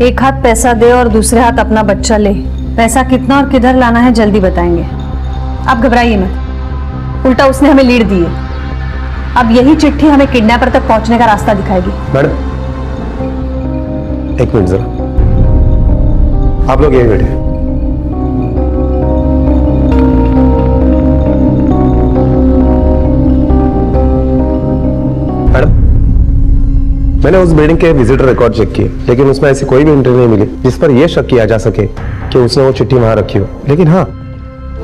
एक हाथ पैसा दे और दूसरे हाथ अपना बच्चा ले। पैसा कितना और किधर लाना है जल्दी बताएंगे। आप घबराइए मत, उल्टा उसने हमें लीड दी है। अब यही चिट्ठी हमें किडनैपर तक पहुंचने का रास्ता दिखाएगी। मैडम, 1 मिनट जरा, आप लोग यही बैठे। मैडम, मैंने उस बिल्डिंग के विजिटर रिकॉर्ड चेक किए, लेकिन उसमें ऐसी कोई भी एंट्री नहीं मिली जिस पर यह शक किया जा सके कि उसने वो चिट्ठी वहां रखी हो। लेकिन हाँ,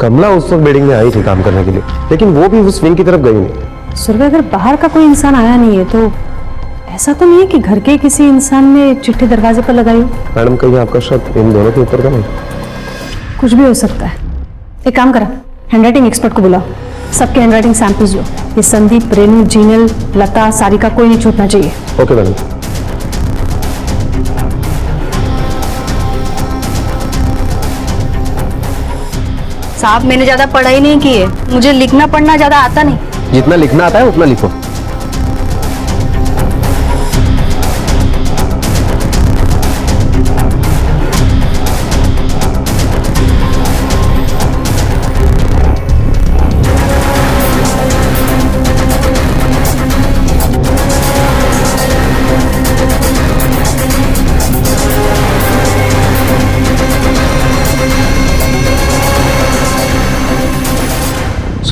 कमला उस वक्त बिल्डिंग में आई थी काम करने के लिए, लेकिन वो भी उस विंग की तरफ गई नहीं। सुरभि, अगर बाहर का कोई इंसान आया नहीं है तो ऐसा तो नहीं है कि घर के किसी इंसान ने चिट्ठी दरवाजे पर लगाई हो? मैडम, कहीं आपका शक इन दोनों के ऊपर का नहीं? कुछ भी हो सकता है। एक काम करा, हैंडराइटिंग एक्सपर्ट को बुलाओ, सबके हैंडराइटिंग सैंपल्स लो। ये संदीप, रेनू, जिनल, लता, सारिका, कोई नहीं छूटना चाहिए। Okay madam. साहब, मैंने ज्यादा पढ़ाई नहीं की है, मुझे लिखना पढ़ना ज्यादा आता नहीं। जितना लिखना आता है उतना लिखो।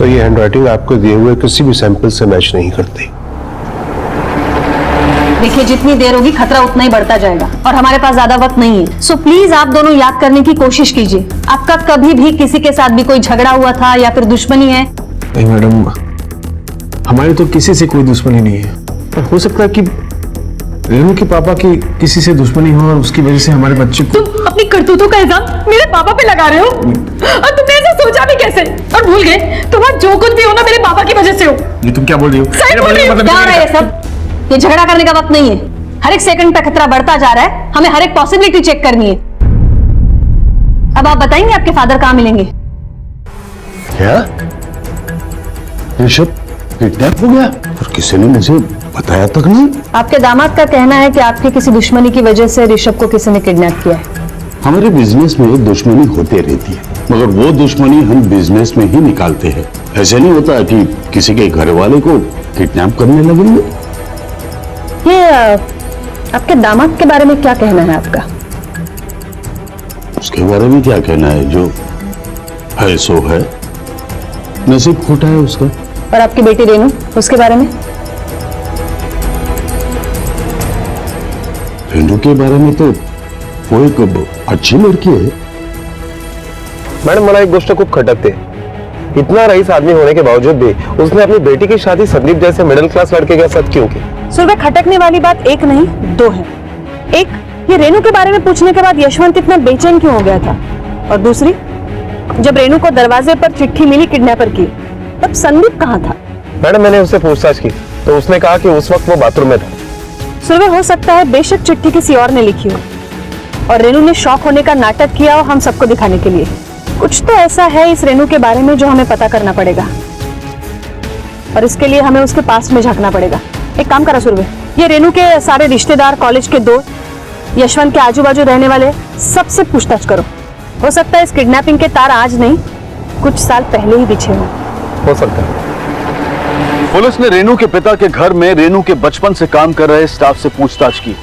सो ये हैंडराइटिंग आपको दिए हुए किसी भी सैंपल से मैच नहीं करती। देखिए जितनी देर होगी खतरा उतना ही बढ़ता जाएगा और हमारे पास ज्यादा वक्त नहीं है। सो प्लीज आप दोनों याद करने की कोशिश कीजिए, आपका कभी भी किसी के साथ भी कोई झगड़ा हुआ था या फिर दुश्मनी है? नहीं मैडम, हमारी तो किसी से कोई दुश्मनी नहीं है, पर हो सकता है कि रेनू के पापा की किसी से दुश्मनी हो और उसकी वजह से हमारे बच्चे को। तुम अपनी करतूतों का इल्जाम मेरे पापा पे लगा रहे हो और तुमने ऐसा सोचा भी कैसे और भूल गए तुम्हारा जो कुछ भी हो ना मेरे पापा की वजह से हो। ये तुम क्या बोल रही हो? सही बोल रही हो। क्या हो रहा है ये सब? ये झगड़ा करने का वक्त नहीं है। हर एक सेकंड पे खतरा बढ़ता जा रहा है, हमें हर एक पॉसिबिलिटी चेक करनी है। अब आप बताएंगे आपके फादर कहाँ मिलेंगे? क्या ऋषभ किडनैप हो गया और किसी ने मुझे बताया तक नहीं? आपके दामाद का कहना है कि आपकी किसी दुश्मनी की वजह से ऋषभ को किसी ने किडनैप किया है। हमारे बिजनेस में दुश्मनी होते रहती है, मगर वो दुश्मनी हम बिजनेस में ही निकालते हैं। ऐसे नहीं होता कि किसी के घर वाले को किडनैप करने लगेंगे। ये आपके दामाद के बारे में क्या कहना है आपका? उसके बारे में क्या कहना है, जो है सो है, नसीब खोटा है उसका। और आपकी बेटी रेनू, उसके बारे में? रेनू के बारे में तो वो एक अच्छी लड़की है। मैडम मला एक गोष्ट खूब खटकते, इतना रईस आदमी होने के बावजूद भी उसने अपनी बेटी की शादी संदीप जैसे मिडिल क्लास लड़के के साथ क्यों की? सुरभि, खटकने वाली बात एक नहीं दो है। एक, ये रेनू के बारे में पूछने के बाद यशवंत इतना बेचैन क्यों हो गया था? और दूसरी, जब रेनू को दरवाजे पर चिट्ठी मिली किडनैपर की, तब संदीप कहाँ था? मैडम मैंने उससे पूछताछ की तो उसने कहा कि उस वक्त वो बाथरूम में था। सुरभि, हो सकता है बेशक चिट्ठी किसी और ने लिखी हो और रेनू ने शौक होने का नाटक किया हो हम सबको दिखाने के लिए। कुछ तो ऐसा है इस रेनू के बारे में जो हमें पता करना पड़ेगा और इसके लिए हमें उसके पास में झांकना पड़ेगा। एक काम करो सुरभि, ये रेनू के सारे रिश्तेदार, कॉलेज के दोस्त, यशवंत के आजू बाजू रहने वाले सबसे पूछताछ करो। हो सकता है इस किडनैपिंग के तार आज नहीं कुछ साल पहले ही बिछे हो सकता है। पुलिस ने रेनू के पिता के घर में रेनू के बचपन से काम कर रहे स्टाफ से पूछताछ की।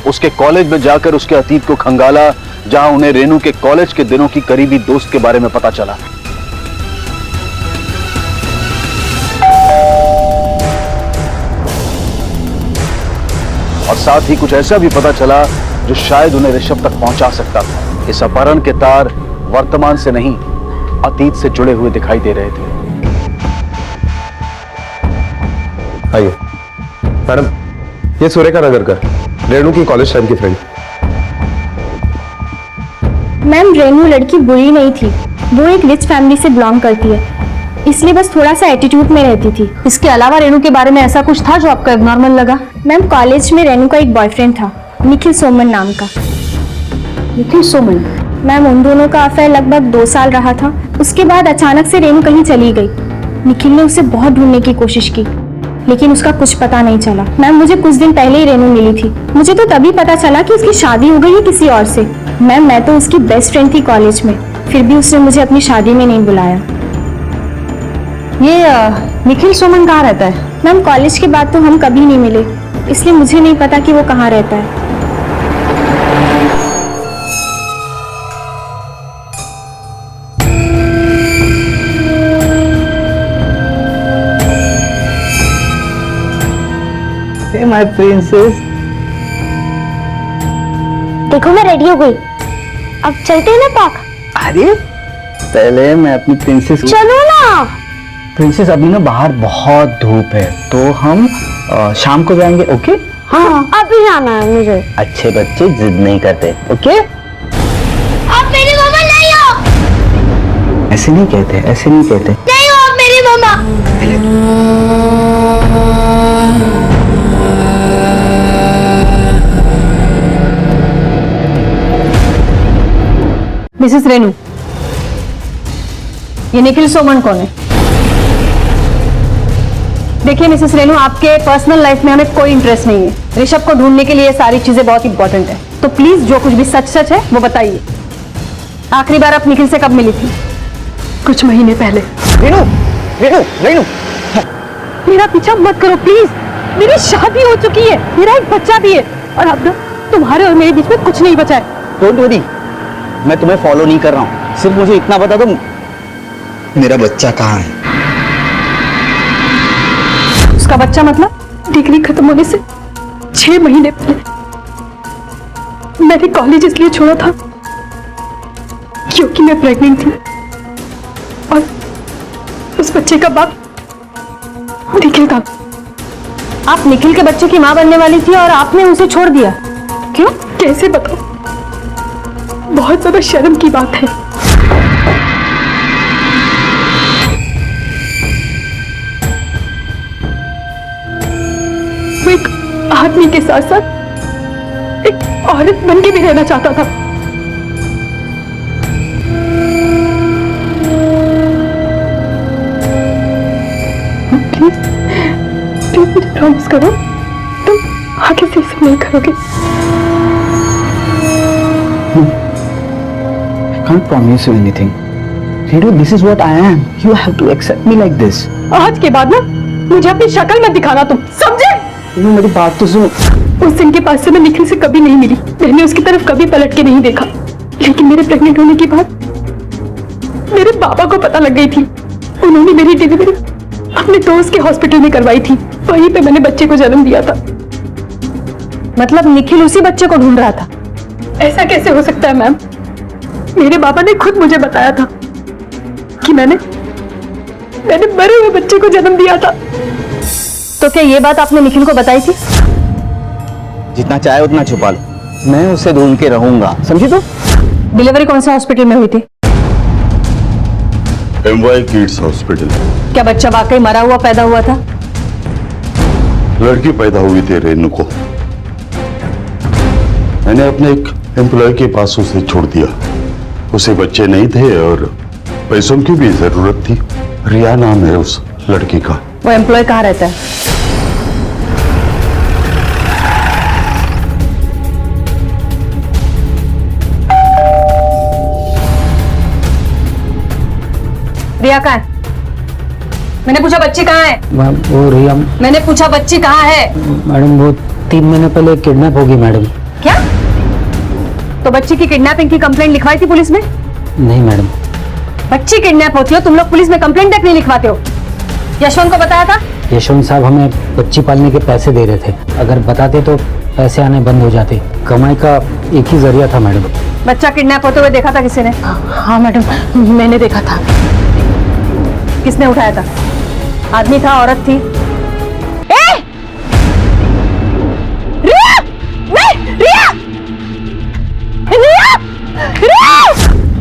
उसके कॉलेज में जाकर उसके अतीत को खंगाला, जहां उन्हें रेनू के कॉलेज के दिनों की करीबी दोस्त के बारे में पता चला। और साथ ही कुछ ऐसा भी पता चला जो शायद उन्हें ऋषभ तक पहुंचा सकता था। इस अपहरण के तार वर्तमान से नहीं, अतीत से जुड़े हुए दिखाई दे रहे थे। आइए मैडम, ये सुरेखा नगर का रेनू की कॉलेज टाइम की फ्रेंड। मैम, रेनू लड़की बुरी नहीं थी, वो एक रिच फैमिली से बिलोंग करती है, इसलिए बस थोड़ा सा एटीट्यूड में रहती थी। इसके अलावा रेनू के बारे में ऐसा कुछ था जो आपको एब्नॉर्मल लगा? मैम, कॉलेज में रेनू का एक बॉयफ्रेंड था, निखिल सोमन नाम का। निखिल सोमन? मैम, उन दोनों का अफेयर लगभग 2 साल रहा था। उसके बाद अचानक से रेनू कहीं चली गई। निखिल ने उसे बहुत ढूंढने की कोशिश की, लेकिन उसका कुछ पता नहीं चला। मैम, मुझे कुछ दिन पहले ही रेनू मिली थी। मुझे तो तभी पता चला कि उसकी शादी हो गई है किसी और से। मैम, मैं तो उसकी बेस्ट फ्रेंड थी कॉलेज में, फिर भी उसने मुझे अपनी शादी में नहीं बुलाया। ये निखिल सोमन कहाँ रहता है? मैम, कॉलेज के बाद तो हम कभी नहीं मिले, इसलिए मुझे नहीं पता कि वो कहाँ रहता है। माय प्रिंसेस, देखो मैं रेडी हो गई, अब चलते हैं ना पार्क। अरे पहले मैं अपनी प्रिंसेस। चलो ना। प्रिंसेस, अभी ना बाहर बहुत धूप है तो हम शाम को जाएंगे। ओके? हाँ, अभी जाना है मुझे। अच्छे बच्चे जिद नहीं करते। ओके? आप मेरी मम्मा नहीं हो। ऐसे नहीं कहते, ऐसे नहीं कहते। नहीं हो आप मेरी मम्मा। मिसेस रेनू, ये निखिल सोमन कौन है? देखिए मिसेस रेनू, आपके पर्सनल लाइफ में हमें कोई इंटरेस्ट नहीं है। ऋषभ को ढूंढने के लिए ये सारी चीजें बहुत इंपॉर्टेंट है, तो प्लीज जो कुछ भी सच सच है वो बताइए। आखिरी बार आप निखिल से कब मिली थी? कुछ महीने पहले। रेनू, रेनू, रेनू, मेरा पीछा मत करो प्लीज। मेरी शादी हो चुकी है, मेरा एक बच्चा भी है, और अब ना तुम्हारे और मेरे बीच में कुछ नहीं बचा है। डोंट वरी, मैं तुम्हें फॉलो नहीं कर रहा हूँ। सिर्फ मुझे इतना बता दो, मेरा बच्चा कहाँ है? उसका बच्चा मतलब? डिग्री खत्म होने से 6 महीने पहले मैंने कॉलेज इसलिए छोड़ा था क्योंकि मैं प्रेग्नेंट थी और उस बच्चे का बाप निखिल था। आप निखिल के बच्चे की मां बनने वाली थी और आपने उसे छोड़ दिया, क्यों? कैसे बताओ, बहुत ज्यादा शर्म की बात है। वो एक आदमी के साथ साथ एक औरत बन के भी रहना चाहता था। प्लीज प्लीज मुझे प्रॉमिस करो तुम आगे से इसे नहीं करोगे। I can't promise you anything. Ritu, this is what I am. You have to accept me like this. आज के बाद ना मुझे अपनी शक्ल मत दिखाना, तुम समझे? मेरी बात तो सुनो। उस दिन के बाद से मैं निखिल से कभी नहीं मिली, मैंने उसकी तरफ कभी पलट के नहीं देखा। लेकिन मेरे प्रेग्नेंट होने के बाद मेरे पापा को पता लग गई थी। उन्होंने मेरी डिलीवरी अपने दोस्त के हॉस्पिटल में करवाई थी, वहीं पे मैंने बच्चे को जन्म दिया था। मतलब निखिल उसी बच्चे को ढूंढ रहा था? ऐसा कैसे हो सकता है मैम? मेरे पापा ने खुद मुझे बताया था कि मैंने मरे हुए बच्चे को जन्म दिया था। तो क्या ये बात आपने निखिल को बताई थी? जितना चाहे उतना छुपा लो, मैं उसे ढूंढ के रहूंगा, समझी? तो डिलीवरी कौन से हॉस्पिटल में हुई थी? MY kids hospital. क्या बच्चा वाकई मरा हुआ पैदा हुआ था? लड़की पैदा हुई थी रेनू को। मैंने अपने एक एम्प्लॉय के पास उसे छोड़ दिया। उसे बच्चे नहीं थे और पैसों की भी जरूरत थी। रिया नाम है उस लड़की का। वो एम्प्लॉय कहाँ रहता है? रिया कहाँ है? मैंने पूछा बच्ची कहाँ है? वो रिया, मैंने पूछा बच्ची कहाँ है? मैडम वो 3 महीने पहले किडनैप होगी मैडम। क्या? तो बच्ची की किडनैपिंग की कंप्लेंट लिखवाई थी पुलिस में? नहीं मैडम। बच्ची किडनैप होती हो, तुम लोग पुलिस में कंप्लेंट तक नहीं लिखवाते हो। यशवंत को बताया था? यशवंत साहब हमें बच्ची पालने के पैसे दे रहे थे, अगर बताते तो पैसे आने बंद हो जाते। कमाई का एक ही जरिया था मैडम। बच्चा किडनैप होते हुए देखा था किसी ने? हाँ मैडम, मैंने देखा था। किसने उठाया था? आदमी था, औरत थी?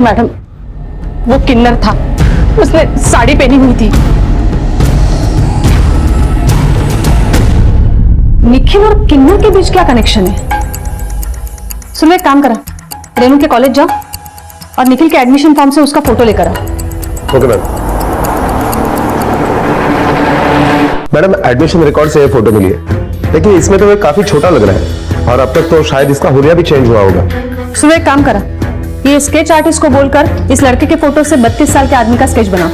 मैडम वो किन्नर था, उसने साड़ी पहनी हुई थी। निखिल और किन्नर के बीच क्या कनेक्शन है? सुनो एक काम करा, रेनू के कॉलेज जाओ और निखिल के एडमिशन फॉर्म से उसका फोटो लेकर आओ। Okay ma'am. Madam admission record से ये फोटो मिली है, लेकिन इसमें तो ये काफी छोटा लग रहा है और अब तक तो शायद इसका हुलिया भी चेंज हुआ होगा। सुनो एक काम करा, ये स्केच आर्टिस्ट को बोलकर इस लड़के के फोटो से 32 साल के आदमी का स्केच बनाओ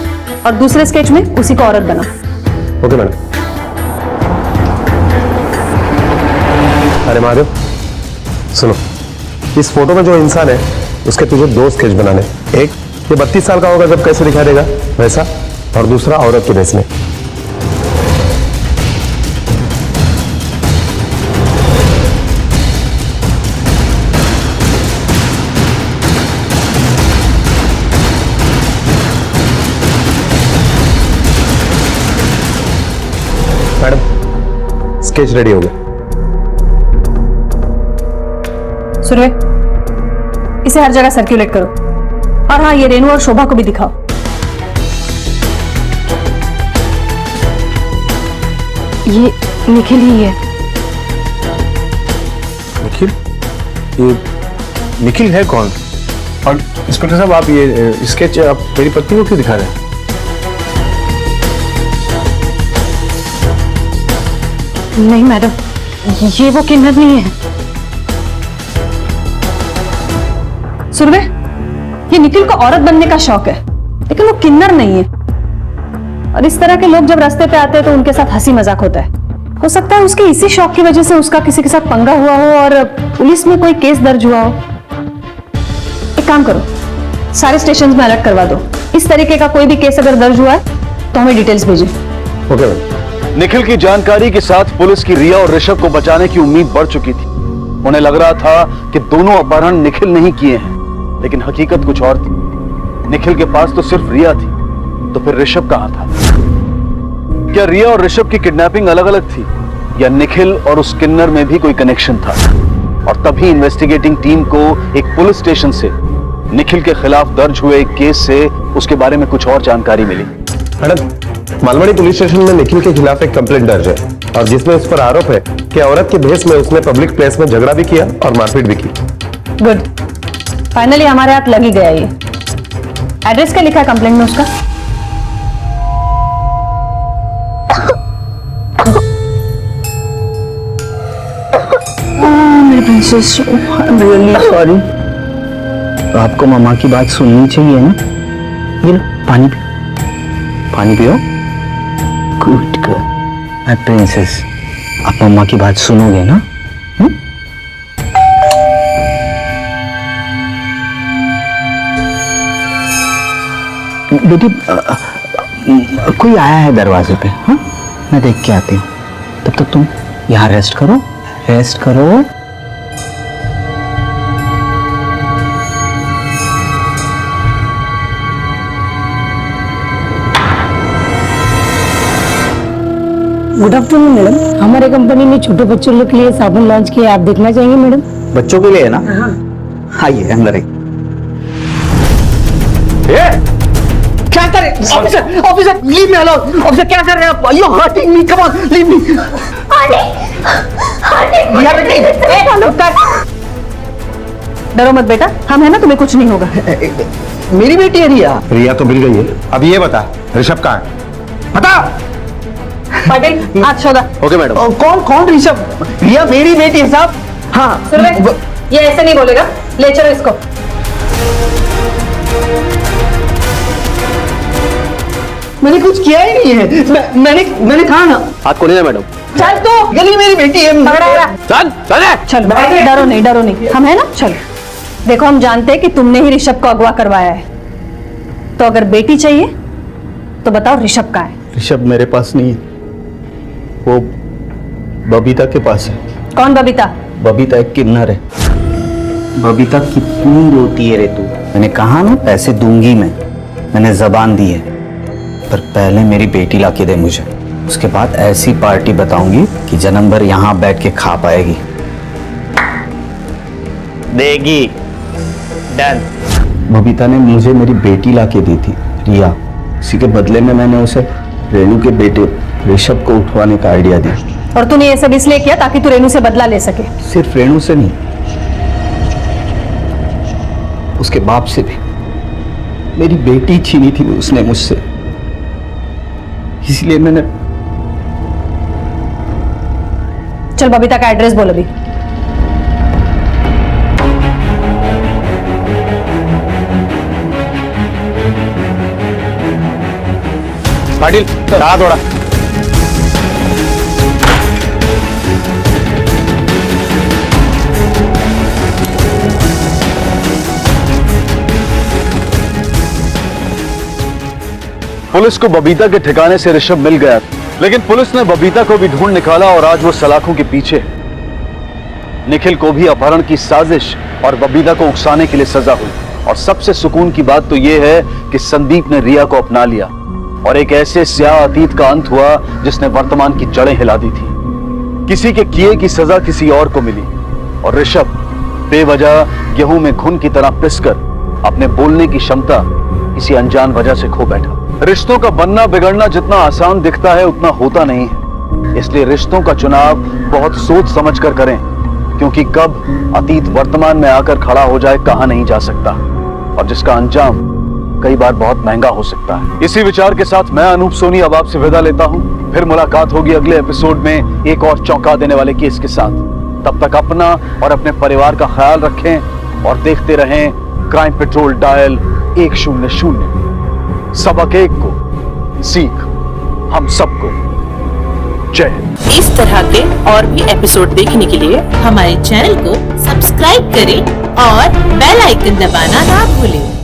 और दूसरे स्केच में उसी को औरत बनाओ। Okay madam. अरे महादेव सुनो, इस फोटो में जो इंसान है उसके तुझे 2 स्केच बनाने। एक ये 32 साल का होगा जब कैसे दिखाई देगा वैसा, और दूसरा औरत के ड्रेस में। मैडम स्केच रेडी हो गया। सूर्य इसे हर जगह सर्कुलेट करो, और हाँ ये रेनू और शोभा को भी दिखाओ। ये निखिल ही है। निखिल? ये निखिल है कौन? और इंस्पेक्टर साहब आप ये स्केच आप मेरी पत्नी को क्यों दिखा रहे हैं? नहीं मैडम, ये वो किन्नर नहीं है। सुरवे, ये निखिल को औरत बनने का शौक है, लेकिन वो किन्नर नहीं है। और इस तरह के लोग जब रास्ते पे आते हैं तो उनके साथ हंसी मजाक होता है। हो सकता है उसके इसी शौक की वजह से उसका किसी के साथ पंगा हुआ हो और पुलिस में कोई केस दर्ज हुआ हो। एक काम करो, सारे स्टेशन में अलर्ट करवा दो। इस तरीके का कोई भी केस अगर दर्ज हुआ है तो हमें डिटेल्स भेजें। Okay ma'am. निखिल की जानकारी के साथ पुलिस की रिया और ऋषभ को बचाने की उम्मीद बढ़ चुकी थी। उन्हें लग रहा था कि दोनों अपहरण निखिल नहीं किए हैं, लेकिन हकीकत कुछ और थी। निखिल के पास तो सिर्फ रिया थी, तो फिर ऋषभ कहां था? क्या रिया और ऋषभ की किडनैपिंग अलग अलग थी, या निखिल और उस किन्नर में भी कोई कनेक्शन था? और तभी इन्वेस्टिगेटिंग टीम को एक पुलिस स्टेशन से निखिल के खिलाफ दर्ज हुए एक केस से उसके बारे में कुछ और जानकारी मिली। मैडम, मालवाड़ी पुलिस स्टेशन में निखिल के खिलाफ एक कंप्लेंट दर्ज है और जिसमें उस पर आरोप है कि औरत के भेष में उसने पब्लिक प्लेस में झगड़ा भी किया और मारपीट भी की। गुड, फाइनली हमारे हाथ लग ही गया ये। एड्रेस क्या लिखा है कंप्लेंट में उसका? मेरे princess, I am really sorry. आपको मामा की बात सुननी चाहिए ना? ये लो, पानी पियो, पानी पियो। गुड गर्ल, माय प्रिंसेस, आप मामा की बात सुनोगे ना? बेटी, कोई आया है दरवाजे पे। हाँ, मैं देख के आती हूँ। तब तक तुम यहाँ रेस्ट करो, रेस्ट करो। गुड आफ्टरनून मैडम, हमारे कंपनी ने छोटे बच्चों लोग के लिए साबुन लॉन्च किया, आप देखना चाहेंगे मैडम? बच्चों के लिए है ना? आइए अंदर आइए। क्या कर रहे officer? Officer leave me alone. Officer क्या कर रहे हैं आप? You hurting me, come on leave me. डरो मत बेटा, हम है ना, तुम्हें कुछ नहीं होगा। मेरी बेटी है रिया। रिया तो मिल गई है, अब ये बता ऋषभ कहाँ है? बता। पाटिल, आज सौदा। Okay madam. कौन कौन ऋषभ? रिया मेरी बेटी है साहब। हाँ, ये ऐसे नहीं बोलेगा, ले चलो इसको। मैंने कुछ किया ही नहीं है। मैंने कहा ना। हाथ खोलिए ना मैडम। चल तो, गली मेरी बेटी है। चल चल, डरो नहीं, डरो नहीं, हम है ना। चल, देखो हम जानते हैं कि तुमने ही ऋषभ को अगवा करवाया है, तो अगर बेटी चाहिए तो बताओ ऋषभ कहाँ है? ऋषभ मेरे पास नहीं है, वो बबीता के पास है। कौन बबीता? बबीता एक किन्नर है। बबीता कितनी रोती है रे तू। मैंने कहा ना पैसे दूंगी मैंने जबान दी है, पर पहले मेरी बेटी लाके दे मुझे, उसके बाद ऐसी पार्टी बताऊंगी कि जन्म भर यहाँ बैठ के खा पाएगी। देगी। डन। बबीता ने मुझे मेरी बेटी लाके दी थी, रिया। इसी के बदले में मैंने उसे रेणु के बेटे ऋषभ को उठवाने का आइडिया दिया। और तूने ये सब इसलिए किया ताकि तू रेणु से बदला ले सके? सिर्फ रेणु से नहीं, उसके बाप से भी। मेरी बेटी छीनी थी उसने मुझसे, इसलिए मैंने। चल बबीता का एड्रेस बोल अभी। पाटिल, कहा थोड़ा। पुलिस को बबीता के ठिकाने से ऋषभ मिल गया, लेकिन पुलिस ने बबीता को भी ढूंढ निकाला और आज वो सलाखों के पीछे है। निखिल को भी अपहरण की साजिश और बबीता को उकसाने के लिए सजा हुई। और सबसे सुकून की बात तो यह है कि संदीप ने रिया को अपना लिया और एक ऐसे स्याह अतीत का अंत हुआ जिसने वर्तमान की जड़ें हिला दी थी। किसी के किए की सजा किसी और को मिली और ऋषभ बेवजह गेहूं में घुन की तरह पिसकर अपने बोलने की क्षमता किसी अनजान वजह से खो बैठा। रिश्तों का बनना बिगड़ना जितना आसान दिखता है उतना होता नहीं है, इसलिए रिश्तों का चुनाव बहुत सोच समझ कर करें, क्योंकि कब अतीत वर्तमान में आकर खड़ा हो जाए कहा नहीं जा सकता, और जिसका अंजाम कई बार बहुत महंगा हो सकता है। इसी विचार के साथ मैं अनूप सोनी अब आपसे विदा लेता हूं। फिर मुलाकात होगी अगले एपिसोड में एक और चौंका देने वाले केस के साथ। तब तक अपना और अपने परिवार का ख्याल रखें और देखते रहें क्राइम पेट्रोल डायल 100। सबक एक को सीख हम सबको। जय हिंद। इस तरह के और भी एपिसोड देखने के लिए हमारे चैनल को सब्सक्राइब करें और बेल आइकन दबाना ना भूलें।